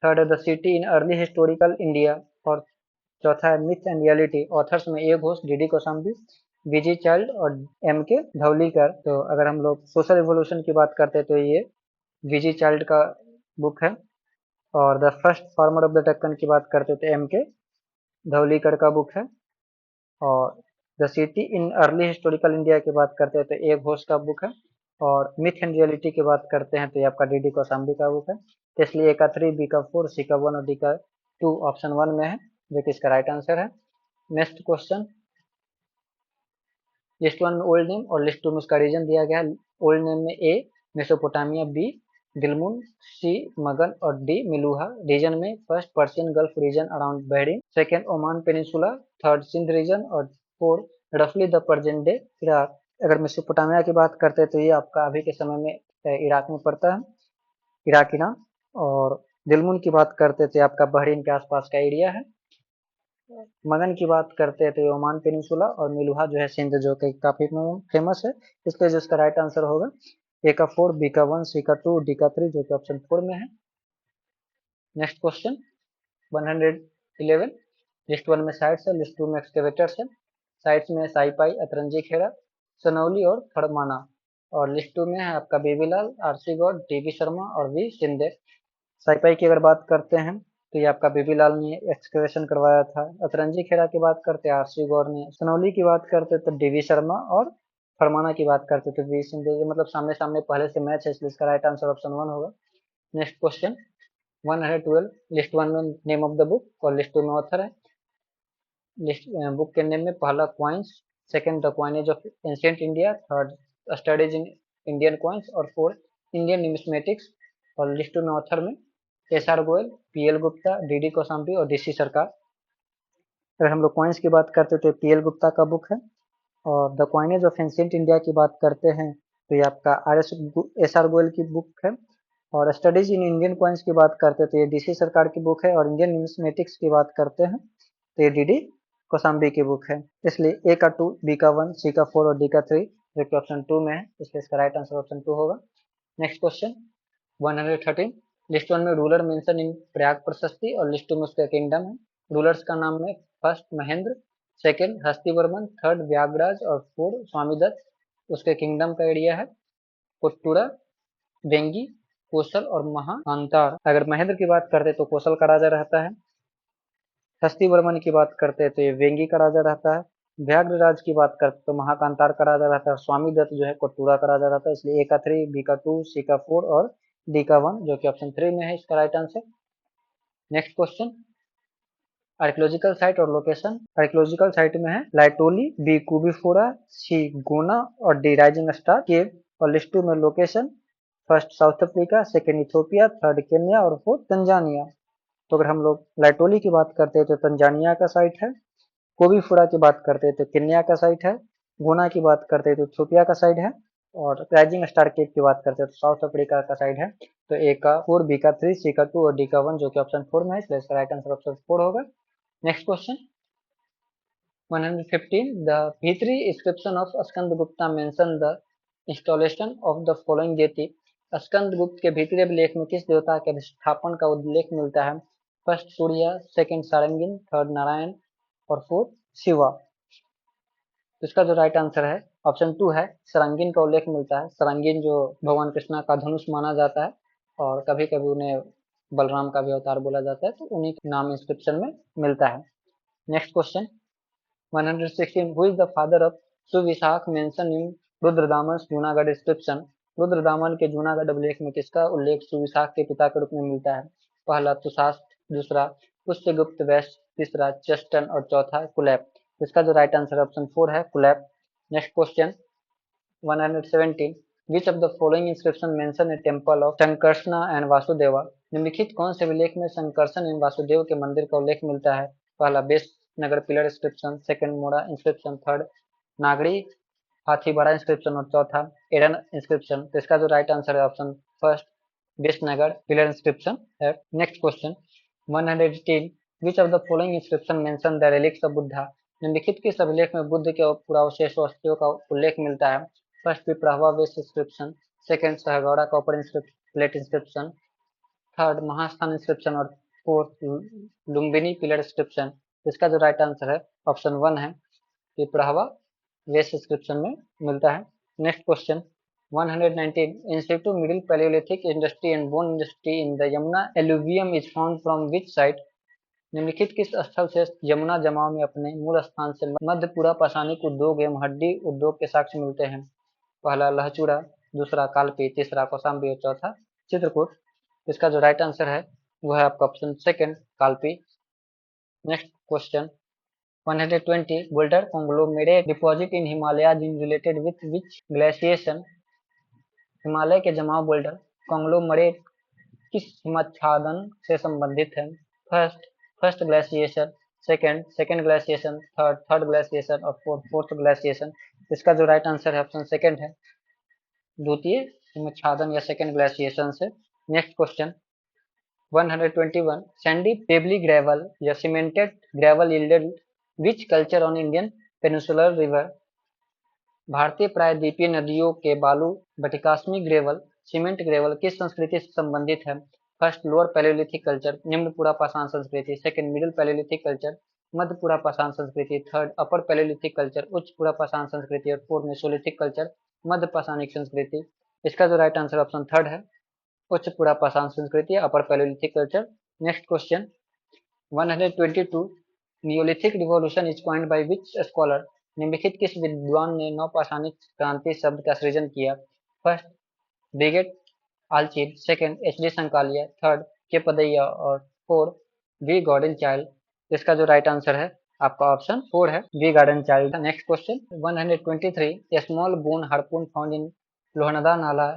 third है the city in early historical India, और चौथा है मिथ एंड रियलिटी। ऑथर्स में A Ghosh, D D Kosambi, B G Childe और एम के धौलीकर। तो अगर हम लोग सोशल इवोल्यूशन की बात करते हैं तो ये बीजी चाइल्ड का बुक है। और the first farmer of the Deccan की बात करते हैं तो एम के धौलीकर का बुक है। और the city in early historical India की बात करते हैं तो ए घोष का बुक है। और मिथ एंड रियलिटी की बात करते हैं तो ये आपका डी डी कौशाम्बी का बुक है। तो इसलिए ए का 3, बी का 4, सी का 1 और डी का 2 ऑप्शन 1 में है, जो कि इसका राइट आंसर है। नेक्स्ट क्वेश्चन, लिस्ट वन में ओल्ड नेम और लिस्ट टू में उसका रीजन दिया गया है। ओल्ड नेम में A Mesopotamia, B Dilmun, C Magan और डी मिलूहा। रीजन में first Persian Gulf region around Bahrain, second Oman peninsula, third Sindh region और फोर्थ रफली द प्रेजेंट डे इराक। अगर मेसोपोटामिया की बात करते हैं तो ये आपका अभी के समय में इराक में पड़ता है, इराकी नाम। और दिलमुन की बात करते हैं तो ये आपका बहरीन के आसपास का एरिया है। मगन की बात करते हैं तो ये ओमान पेनिनसुला, और मिलुहा जो है सिंध, जो कि काफी फेमस है। इसलिए जो इसका राइट आंसर होगा ए का 4, बी का 1, सी का 2, डी का 3, जो कि ऑप्शन 4 में है। नेक्स्ट क्वेश्चन 111, लिस्ट वन में साइट्स है, लिस्ट टू में एक्सकेवेटर्स है। साइट्स में साईपाई, अतरंजी खेड़ा, सनौली और फड़माना। और लिस्ट टू में है आपका बीबीलाल, आरसी गौड, टीवी शर्मा और वी शिंदे। साईपाई की अगर बात करते हैं तो ये आपका बीबीलाल ने एक्सकवेशन करवाया था। अतरंजी खेड़ा की बात करते हैं आरसी गौर ने। सनौली की बात करते तो डीवी शर्मा, और फरमाना की बात करते तो वी शिंदे। मतलब सामने सामने पहले से मैच है, इसलिए इसका राइट आंसर ऑप्शन 1 होगा। नेक्स्ट क्वेश्चन 112, लिस्ट वन में नेम ऑफ द बुक और लिस्ट टू में ऑथर है। लिस्ट बुक के नेम में पहला coins, second the coinage of ancient India, third studies in Indian coins और फोर्थ इंडियन न्यूमिस्मेटिक्स। और लिस्ट टू में ऑथर में S R Goyal, P L Gupta, D D Kaushambi और डी सी सरकार। अगर हम लोग क्वाइंस की बात करते हैं तो पी एल गुप्ता का बुक है। और the coinage of ancient India की बात करते हैं तो ये आपका एस आर गोयल की बुक है। और स्टडीज इन इंडियन क्वाइंस की बात करते हैं तो ये डी सी सरकार की बुक है। और इंडियन न्यूमिस्मेटिक्स की बात करते हैं तो ये डी डी कौशाम्बी की बुक है। इसलिए ए का 2, बी का 1, सी का 4 और डी का 3, जो कि ऑप्शन 2 में है, इसलिए इसका राइट आंसर ऑप्शन 2 होगा। नेक्स्ट क्वेश्चन 113, लिस्ट वन में रूलर मेंशन इन प्रयाग प्रशस्ति और लिस्ट टू में उसका किंगडम है। रूलर्स का नाम में first Mahendra, second हस्तिवर्मन, third Vyaghraraja और फोर्थ स्वामीदत्त। उसके किंगडम का एरिया है कोट्टुरा, वेंगी, कोसल और महाकांतार। अगर महेंद्र की बात करते तो कोसल का राजा रहता है। हस्तिवर्मन की बात करते हैं तो ये वेंगी का राजा रहता है। व्याघ्रराज की बात करते तो महाकांतार का राजा रहता है। स्वामी दत्त जो है कोट्टूरा का राजा रहता है। इसलिए ए का 3, बी का 2, सी का 4 और डी का 1, जो कि ऑप्शन 3 में है, इसका right answer. Next question, archaeological site और लोकेशन। आर्कियोलॉजिकल साइट में है लाइटोली, बी कुबीफोरा, सी गोना और डी राइजिंग स्टार केव। और लिस्ट टू में location first south Africa, second Ethiopia, third Kenya और फोर्थ तंजानिया। तो अगर हम लोग लाइटोली की बात करते हैं तो तंजानिया का साइट है। कोबीफुरा की बात करते हैं तो केन्या का साइट है। गोना की बात करते हैं तो इथियोपिया का साइड है। और राइजिंग स्टार केव की बात करते हैं तो साउथ अफ्रीका का साइड है। तो ए का 4, बी का 3, सी का 2 और डी का 1, जो कि ऑप्शन 4 में है, इसलिए इसका राइट आंसर ऑप्शन 4 होगा। Next question 115, the Bhitari inscription of Skandagupta mention the installation of the following deity। Skandagupta के भीतरी अभिलेख में किस देवता के स्थापन का उल्लेख मिलता है? फर्स्ट सूर्य, सेकंड सारंगिन, थर्ड नारायण और फोर्थ शिवा। तो इसका जो राइट आंसर है ऑप्शन 2 है, सरंगीन का उल्लेख मिलता है। सरंगीन जो भगवान कृष्णा का धनुष माना जाता है और कभी-कभी उन्हें बलराम का भी अवतार बोला जाता है, तो उन्हीं के नाम इंस्क्रिप्शन में मिलता है। Next question 116 who is the father of Suvishakh mention in Rudradaman Junagadh inscription. Rudradaman के जूनागढ़ अभिलेख में किसका उल्लेख सुविशाख के पिता के रूप में मिलता है? पहला तुषास्त्र, दूसरा पुष्यगुप्त वैश्य, तीसरा चेस्टन और चौथा कुलैप। इसका जो राइट आंसर ऑप्शन 4 है कुलैप। Next question 117 which of the following inscription mention a temple of Sankarshana and Vasudeva. निम्नलिखित कौन से अभिलेख में संकर्षण एवं वासुदेव के मंदिर का उल्लेख मिलता है? पहला बेस नगर पिलर इंस्क्रिप्शन, सेकंड मोड़ा इंस्क्रिप्शन, थर्ड नागरी हाथीवाड़ा इंस्क्रिप्शन और चौथा एडन इंस्क्रिप्शन। तो इसका जो राइट आंसर है ऑप्शन फर्स्ट बेस नगर पिलर इंस्क्रिप्शन है। Next question 118 which of the following inscription mention the relics of Buddha. निम्नलिखित किस अभिलेख में बुद्ध के पुरावशेष अस्थियों का उल्लेख मिलता है? First Piprahwa vase inscription, second Sohgaura copper plate inscription, third Mahasthan inscription और फोर्थ लुम्बिनी पिलर इंस्क्रिप्शन। इसका जो राइट आंसर है ऑप्शन 1 है पिपरावा वेस्ट इंस्क्रिप्शन में मिलता है। Next question 119 institute middle Palaeolithic industry and bone industry in the Yamuna alluvium is found from which site. निम्नलिखित किस स्थल से यमुना जमाव में अपने मूल स्थान से मध्य पूरा पाषाणिक उद्योग एवं हड्डी उद्योग के साक्ष्य मिलते हैं? पहला लहचूड़ा, दूसरा कालपी, तीसरा कौशाम्बी और चौथा चित्रकूट। इसका जो राइट आंसर है वो है आपका option second Kalpi. Next question 120 boulder conglomerate deposit in Himalayas is related with which glaciation। Himalaya के जमाव बोल्डर कॉन्ग्लोमरेट किस हिमच्छादन से संबंधित है? First glaciation, second glaciation, third glaciation और फोर्थ ग्लेशिएशन। इसका जो राइट आंसर है ऑप्शन सेकंड है द्वितीय हिमच्छादन या सेकंड ग्लेशिएशन से। Next question 121 sandy pebbly gravel या cemented gravel yielded which culture on Indian peninsular river. भारतीय प्रायद्वीपीय नदियों के बालू बटिकास्मी ग्रेवल सीमेंट ग्रेवल किस संस्कृति से संबंधित है? फर्स्ट लोअर पैलेयोलिथिक कल्चर निम्न पूरा पाषाण संस्कृति, सेकंड मिडिल पैलेयोलिथिक कल्चर मध्य पूरा पाषाण संस्कृति, थर्ड अपर पैलेयोलिथिक कल्चर उच्च पूरा पाषाण संस्कृति और फोर्थ मेसोलिथिक कल्चर मध्य पाषाणिक संस्कृति। इसका जो राइट आंसर ऑप्शन थर्ड है उच्च पूरा पाषाण संस्कृति upper palaeolithic culture. Next question 122 neolithic revolution is coined by which scholar. निम्नलिखित किस विद्वान ने नवपाषाणिक क्रांति शब्द का सृजन किया? First Bridget Allchin, second H D Sankalia, third K Paddayya और फोर्थ वी गॉर्डन चाइल्ड। इसका जो राइट आंसर है आपका ऑप्शन 4 है V Gordon Childe. Next question 123 a small bone harpoon found in Lohanda Nala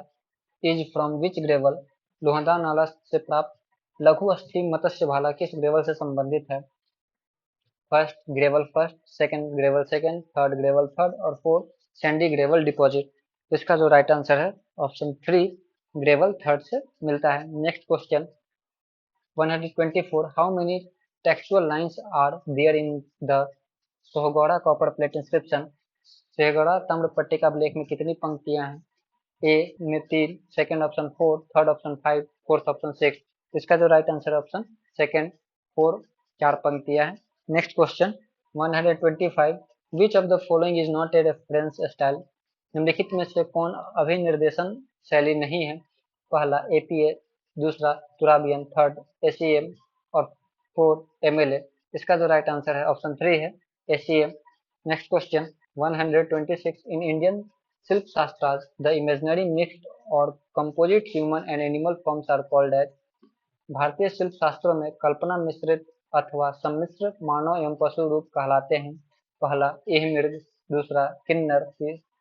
is from which gravel. Lohanda Nala से प्राप्त लघु अस्थि मत्स्य भाला किस ग्रेवल से संबंधित है? First gravel first, second gravel second, third gravel third और फोर्थ सैंडी ग्रेवल डिपॉजिट। तो इसका जो राइट आंसर है ऑप्शन 3 ग्रेवल थर्ड से मिलता है। Next question 124 how many textual lines are there in the Sohgaura copper plate inscription. Sohgaura ताम्र पट्टिका अभिलेख में कितनी पंक्तियां हैं? ए में 3, second option 4, third option 5, fourth option 6। इसका जो राइट आंसर है ऑप्शन सेकंड 4 4 पंक्तियां हैं। Next question 125 which of the following is not a reference style. निम्नलिखित में से कौन अभिनिर्देशन शैली नहीं है? पहला एपीए, दूसरा तुराबियन, थर्ड एसीएम और फोर्थ एमएलए। इसका जो राइट आंसर है ऑप्शन 3 है ACM. Next question 126 in Indian shilpa shastras the imaginary mixed और composite human and animal forms are called as. भारतीय शिल्प शास्त्रों में कल्पना मिश्रित अथवा सम्मिश्र मानव एवं पशु रूप कहलाते हैं। पहला मृग, दूसरा किन्नर,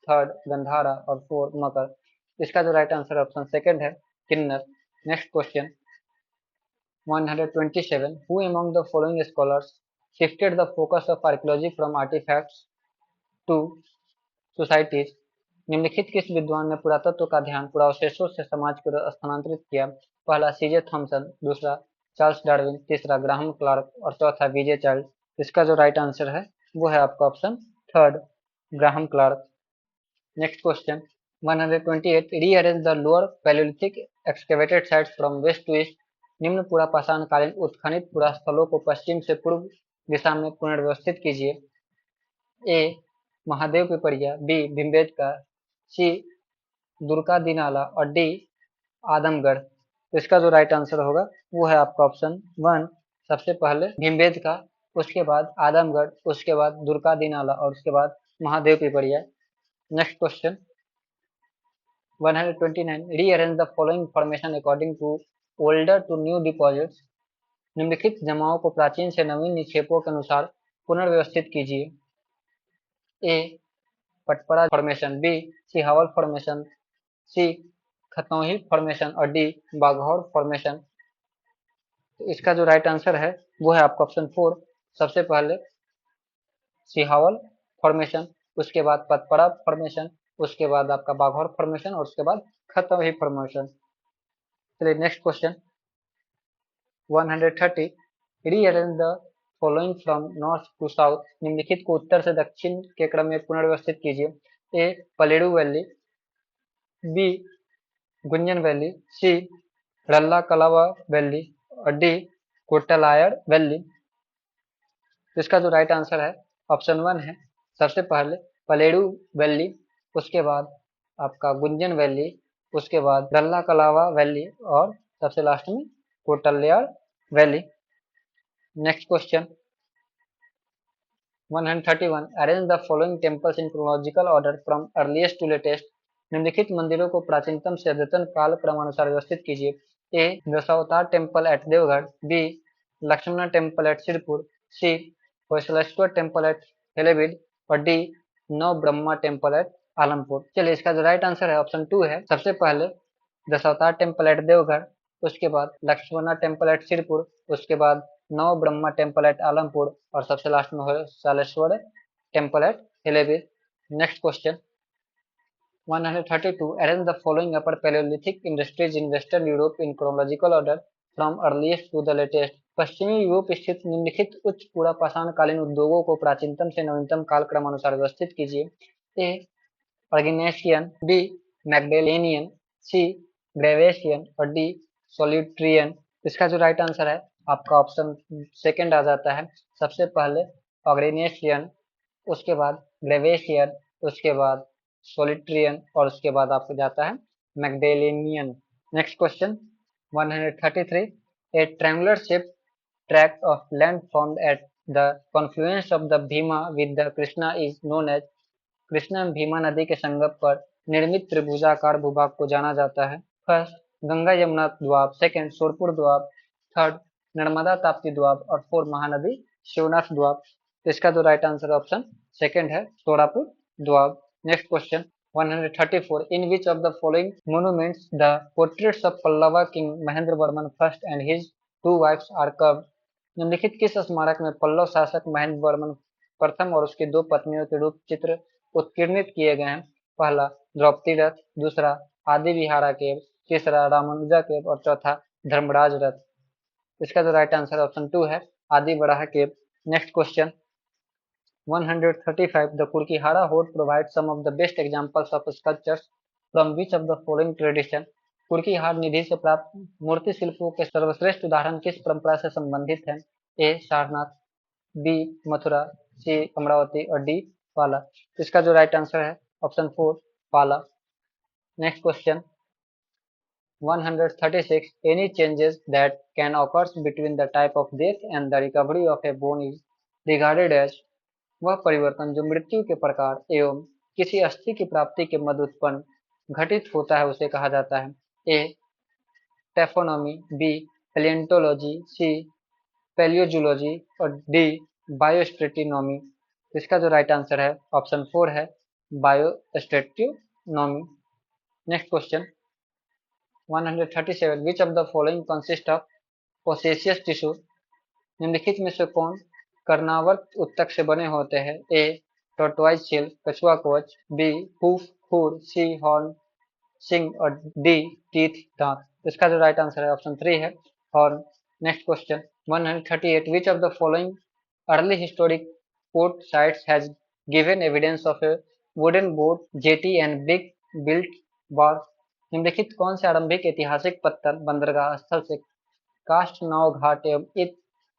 थर्ड गंधारा और फोर्थ मकर। इसका जो राइट आंसर ऑप्शन सेकंड है Kinnar. Next question 127 who among the following scholars shifted the focus of archaeology from artifacts to societies. निम्नलिखित किस विद्वान ने पुरातत्व का ध्यान पुरावशेषों से समाज की ओर स्थानांतरित किया? पहला सीजे थॉमसन, दूसरा चार्ल्स डार्विन, तीसरा ग्राहम क्लार्क और चौथा वीजे चाइल्ड। इसका जो राइट आंसर है वो है आपका option third Graham Clark. Next question 128 rearrange the lower palaeolithic excavated sites from west to east. निम्न पूरा पाषाणकालीन उत्खनित पुरा स्थलों को पश्चिम से पूर्व दिशा में पुनर्व्यवस्थित कीजिए। ए महादेव पिपरिया, बी भीमबेटका, सी दुर्गा-दीनाला और डी आदमगढ़। तो इसका जो राइट आंसर होगा वो है आपका ऑप्शन 1। सबसे पहले भीमबेटका, उसके बाद आदमगढ़, उसके बाद दुर्गा-दीनाला और उसके बाद Mahadev Pipariya. Next question 129, rearrange the following formation according to older to new deposits. निम्नलिखित जमाओं को प्राचीन से नवीन निक्षेपों के अनुसार पुनर्व्यवस्थित कीजिए। ए Patpada formation, B Sihawal formation, सी खतौही फॉर्मेशन और डी बाघौर फॉर्मेशन। तो इसका जो राइट आंसर है वो है आपका ऑप्शन 4। सबसे पहले सिहावल फॉर्मेशन, उसके बाद पतपड़ा फॉर्मेशन, उसके बाद आपका बाघौर फॉर्मेशन और उसके बाद खतौही फॉर्मेशन। चलिए next question 130, rearrange the following from north to south. निम्नलिखित को उत्तर से दक्षिण के क्रम में पुनर्व्यवस्थित कीजिए। A Paleru valley, B Gunjan valley, C Ralla Kalava valley और डी कोटलायड़ वैली। तो इसका जो राइट आंसर है ऑप्शन 1 है। सबसे पहले पलेरू वैली, उसके बाद आपका गुंजन वैली, उसके बाद रल्ला कलावा वैली और सबसे लास्ट में Kotlayad valley. Next question 131, arrange the following temples in chronological order from earliest to latest. निम्नलिखित मंदिरों को प्राचीनतम से अद्यतन काल क्रमानुसार व्यवस्थित कीजिए। A Dashavatar temple at Deogarh, B Lakshman temple at Sirpur, C Hoysaleswara temple at Halebid और डी नव ब्रह्मा टेम्पल एट आलमपुर। चलिए इसका जो राइट आंसर है ऑप्शन 2 है। सबसे पहले दशावतार टेम्पल एट देवगढ़, उसके बाद लक्ष्मणा टेम्पल एट सिरपुर, उसके बाद नव ब्रह्मा टेम्पल एट आलमपुर और सबसे लास्ट में Hoysaleswara temple at Halebid. Next question 132, arrange the following upper Paleolithic industries in Western Europe in chronological order from earliest to the latest। पश्चिमी यूरोप स्थित निम्नलिखित उच्च पूरा पाषाणकालीन उद्योगों को प्राचीनतम से नवीनतम काल क्रमानुसार व्यवस्थित कीजिए। ए अर्गिनेशियन, बी मैग्डेलेनियन, सी ग्रेवेशियन और डी सोलिट्रियन। इसका जो राइट आंसर है आपका ऑप्शन सेकंड आ जाता है। सबसे पहले ऑर्गेनेशियन, उसके बाद ग्रेवेशियन, उसके बाद सोलिट्रियन और उसके बाद आपको जाता है Magdalenian. Next question 133, a triangular shape tract of land found at the confluence of the Bhima with the Krishna is known as। Krishna एवं भीमा नदी के संगम पर निर्मित त्रिभुजाकार भूभाग को जाना जाता है। First Ganga Yamuna doab, second Sorapur doab, third Narmada Tapti doab और फोर्थ महानदी शिवनाथ द्वाब। तो इसका जो राइट आंसर ऑप्शन सेकंड है Sorapur doab. Next question 134, in which of the following monuments the portraits of Pallava king Mahendra Varman first and his two wives are carved. निम्नलिखित किस स्मारक में पल्लव शासक महेंद्र वर्मन प्रथम और उसकी दो पत्नियों के रूप चित्र उत्कीर्णित किए गए हैं। पहला द्रौपदी रथ, दूसरा आदि विहारा केव, तीसरा रामानुजा केव और चौथा धर्मराज रथ। इसका जो राइट आंसर ऑप्शन 2 है Adi Varaha cave. Next question 135, the Kurkihar hoard provide some of the best examples of sculptures from which of the following tradition. Kurkihar निधि से प्राप्त मूर्ति शिल्पों के सर्वश्रेष्ठ उदाहरण किस परंपरा से संबंधित हैं। ए सारनाथ, बी मथुरा, सी अमरावती और डी पाला। इसका जो राइट आंसर है ऑप्शन 4 पाला। Next question 136, any changes that can occur between the type of death and the recovery of a bone is regarded as। वह परिवर्तन जो मृत्यु के प्रकार एवं किसी अस्थि की प्राप्ति के मध्य उत्पन्न घटित होता है उसे कहा जाता है। ए टेफोनॉमी, बी पेलियोंटोलॉजी, सी पेलियोजूलॉजी और डी बायोस्ट्रेटिनॉमी। इसका जो राइट आंसर है ऑप्शन 4 है biostratinomy. Next question 137, which of the following consist of osseous tissue. निम्नलिखित में से कौन कर्णावर्त ऊतक से बने होते हैं। ए टॉर्टोइज शेल कछुआ कवच, बी हूफ खुर, सी हॉर्न सिंग और डी टीथ दांत। इसका जो राइट आंसर है ऑप्शन 3 है horn. Next question 138, which of the following early historic port sites has given evidence of a wooden boat jetty and big built bar. निम्नलिखित कौन से आरंभिक ऐतिहासिक पत्थर बंदरगाह स्थल से कास्ट नाव घाट एवं ईंट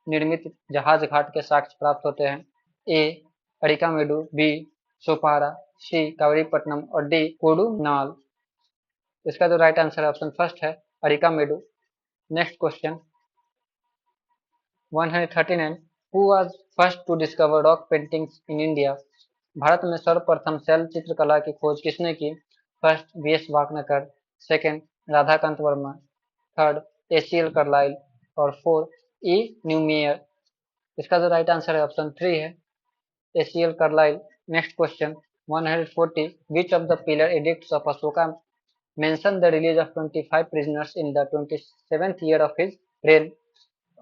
निर्मित जहाज घाट के साक्ष्य प्राप्त होते हैं। A Arikamedu, B Sopara, C Kaveripattinam और डी कोडुनाल। इसका जो राइट आंसर है ऑप्शन फर्स्ट है Arikamedu. Next question 139 who was first to discover rock paintings in India. Bharat में सर्वप्रथम शैल चित्रकला की खोज किसने की। First V S Wakankar, second Radhakant Verma, third ACL Carlyle और फोर्थ ई न्यूमियर। इसका जो राइट आंसर है ऑप्शन थ्री है ACL Carlyle. Next question 140 which of the pillar addicts of Ashoka mention the release of 25 prisoners in the 27th year of his rain.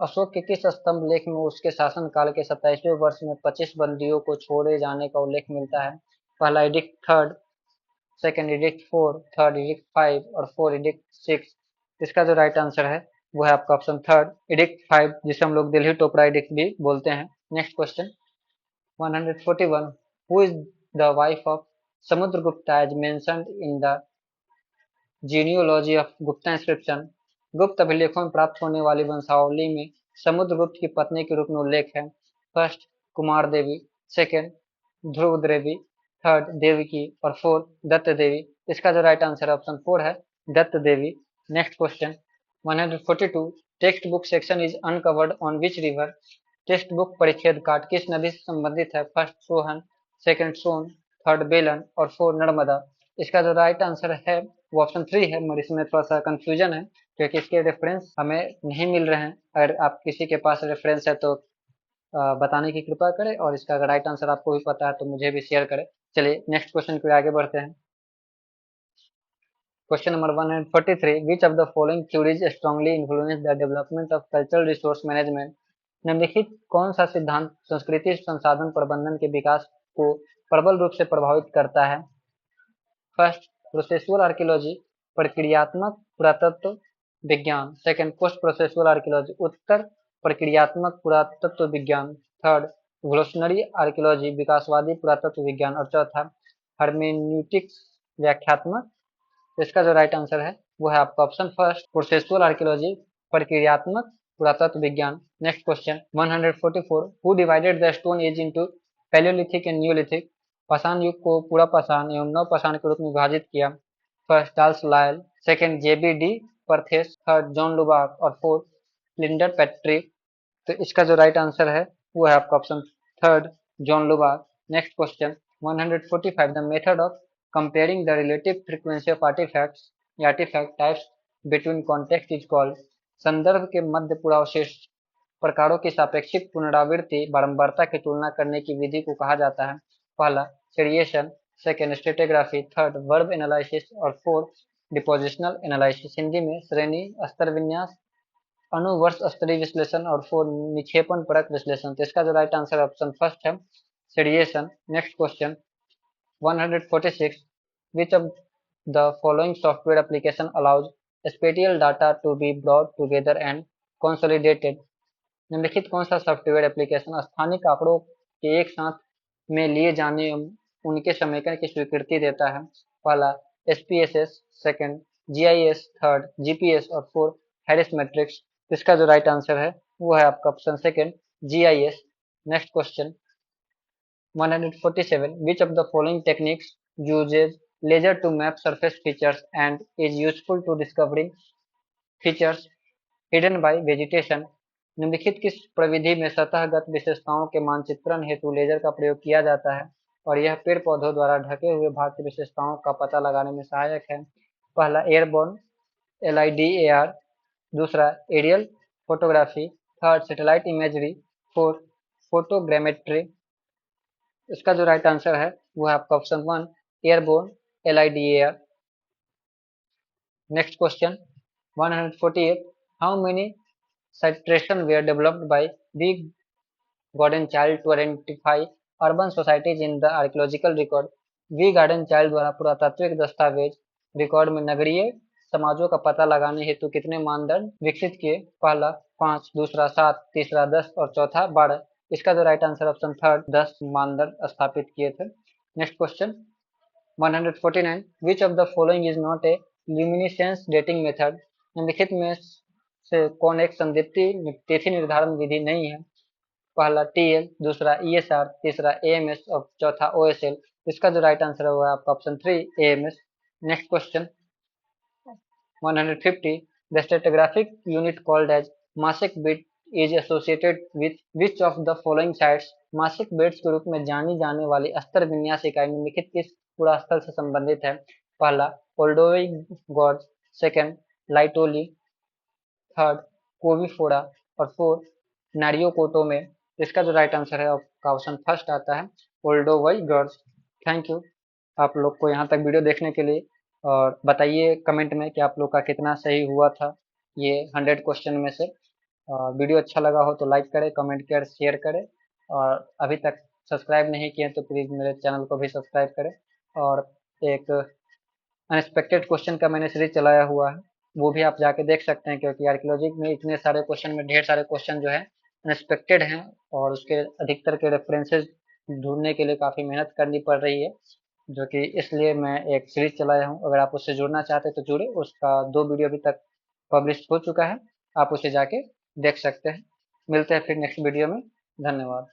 Ashok के किस स्तंभ लेख में उसके शासनकाल के 27वें वर्ष में 25 बंदियों को छोड़े जाने का उल्लेख मिलता है। पहला addict third, second addict four, third addict five और फोर एडिक्ट सिक्स। इसका जो राइट आंसर है वो है आपका ऑप्शन थर्ड एडिक्ट फाइव, जिसे हम लोग दिल्ली टोपरा एडिक्ट भी बोलते हैं। Next question 141 who is the wife of Samudragupta as mentioned in the genealogy of Gupta inscription. गुप्त अभिलेखों में प्राप्त होने वाली वंशावली में समुद्रगुप्त की पत्नी के रूप में उल्लेख है। First Kumar Devi, second Dhruv Devi, third Devaki और फोर्थ दत्त देवी। इसका जो राइट आंसर है ऑप्शन फोर है Datta Devi. Next question 142 text book section is uncovered on which river. Text book परिच्छेद काट किस नदी से संबंधित है। First Sohan, second Son, third Belan और फोर्थ नर्मदा। इसका जो राइट आंसर है वो ऑप्शन थ्री है, मगर इसमें थोड़ा सा कंफ्यूजन है क्योंकि इसके रेफरेंस हमें नहीं मिल रहे हैं। अगर आप किसी के पास रेफरेंस है तो बताने की कृपा करें, और इसका अगर राइट आंसर आपको भी पता है तो मुझे भी शेयर करें। चलिए नेक्स्ट क्वेश्चन के आगे बढ़ते हैं। Question number 143 which of the following theories strongly influence the development of cultural resource management. निम्नलिखित कौन सा सिद्धांत संस्कृति संसाधन प्रबंधन के विकास को प्रबल रूप से प्रभावित करता है। फर्स्ट प्रोसेसुअल आर्कियोलॉजी, प्रक्रियात्मक पुरातत्व विज्ञान, सेकंड पोस्ट प्रोसेसुअल आर्कियोलॉजी, उत्तर प्रक्रियात्मक पुरातत्व विज्ञान, थर्ड इवोल्यूशनरी आर्कियोलॉजी, विकासवादी पुरातत्व विज्ञान और चौथा हर्मेन्यूटिक्स व्याख्यात्मक। इसका जो राइट आंसर है वो है आपका ऑप्शन फर्स्ट प्रोसेसुअल आर्कियोलॉजी, प्रक्रियात्मक पुरातत्व विज्ञान। Next question 144 who divided the stone age into Palaeolithic and Neolithic. पाषाण युग को पूरा पाषाण एवं नव पाषाण के रूप में विभाजित किया। फर्स्ट चार्ल्स लायल, सेकंड जेबी डी परथेस, थर्ड जॉन लुबाक और फोर्थ लिंडर पैट्रिक। तो इसका जो राइट आंसर है वो है आपका option third John लुबाक। Next question 145 the method of comparing the relative frequency of artifacts या artifact types between context is called। संदर्भ के मध्य पुरावशेष प्रकारों की सापेक्षिक पुनरावृत्ति बारंबारता की तुलना करने की विधि को कहा जाता है। पहला seriation, second stratigraphy, third verb analysis और फोर्थ डिपोजिशनल एनालिसिस। हिंदी में श्रेणी स्तर विन्यास, अनुवर्ष स्तरीय विश्लेषण और फोर्थ निक्षेपण परक विश्लेषण। तो इसका जो राइट आंसर ऑप्शन फर्स्ट है seriation. Next question 146 which of the following software application allows spatial data to be brought together and consolidated। निम्नलिखित कौन सा सॉफ्टवेयर एप्लीकेशन स्थानिक आंकड़ों के एक साथ में लिए जाने एवं उनके समेकन की स्वीकृति देता है। पहला SPSS, second GIS, third GPS और फोर्थ हैरिस मैट्रिक्स। इसका जो राइट आंसर है वो है आपका option second GIS. Next question 147 which of the following techniques uses laser to map surface features and is useful to discovering features hidden by vegetation। निम्नलिखित किस प्रविधि में सतहगत विशेषताओं के मानचित्रण हेतु लेजर का प्रयोग किया जाता है और यह पेड़ पौधों द्वारा ढके हुए भाग की विशेषताओं का पता लगाने में सहायक है। पहला एयरबोर्न LIDAR, दूसरा aerial photography, third satellite imagery, fourth photogrammetry. इसका जो राइट आंसर है वो है आपका option one airborne LIDAR। Next question 148 how many citation were developed by V. Gordon Child to identify urban societies in the archaeological record। V Gordon Childe द्वारा पुरातात्विक दस्तावेज record में नगरीय समाजों का पता लगाने हेतु कितने मानदंड विकसित किए। पहला 5, दूसरा 7, तीसरा 10 और चौथा 12। इसका जो राइट आंसर ऑप्शन थर्ड 10 मानदंड स्थापित किए थे। Next question 149 which of the following is not A luminescence dating method. निम्नलिखित में से कौन एक संदीप्ति तिथि निर्धारण विधि नहीं है। पहला टीएल, दूसरा ईएसआर, तीसरा एएमएस और चौथा ओएसएल। इसका जो राइट आंसर है वो है आपका option 3 AMS. Next question 150, the stratigraphic unit called as मासिक bit is associated with which of the following sites। मासिक बिट्स के रूप में जानी जाने वाली स्तर विन्यास इकाई निम्नलिखित किस गुणास्थल से संबंधित है। पहला ओल्डोवी गॉर्ज, सेकंड लाइटोली, थर्ड कोविफोरा और फोर्थ नारियोकोटो में। इसका जो राइट आंसर है आपका ऑप्शन फर्स्ट आता है ओल्डोवई गर्ल्स। थैंक यू आप लोग को यहाँ तक वीडियो देखने के लिए, और बताइए कमेंट में कि आप लोग का कितना सही हुआ था ये 100 क्वेश्चन में से। और वीडियो अच्छा लगा हो तो लाइक करें, कमेंट करें, शेयर करें, और अभी तक सब्सक्राइब नहीं किए तो प्लीज़ मेरे चैनल को भी सब्सक्राइब करें। और एक अनएक्सपेक्टेड क्वेश्चन का मैंने सीरीज चलाया हुआ है, वो भी आप जाके देख सकते हैं, क्योंकि आर्कियोलॉजी में इतने सारे क्वेश्चन में ढेर सारे क्वेश्चन जो है अनएक्सपेक्टेड हैं, और उसके अधिकतर के रेफरेंसेस ढूंढने के लिए काफ़ी मेहनत करनी पड़ रही है, जो कि इसलिए मैं एक सीरीज चलाया हूँ। अगर आप उससे जुड़ना चाहते हैं तो जुड़े, उसका 2 वीडियो अभी तक पब्लिश हो चुका है, आप उसे जाके देख सकते हैं। मिलते हैं फिर नेक्स्ट वीडियो में। धन्यवाद।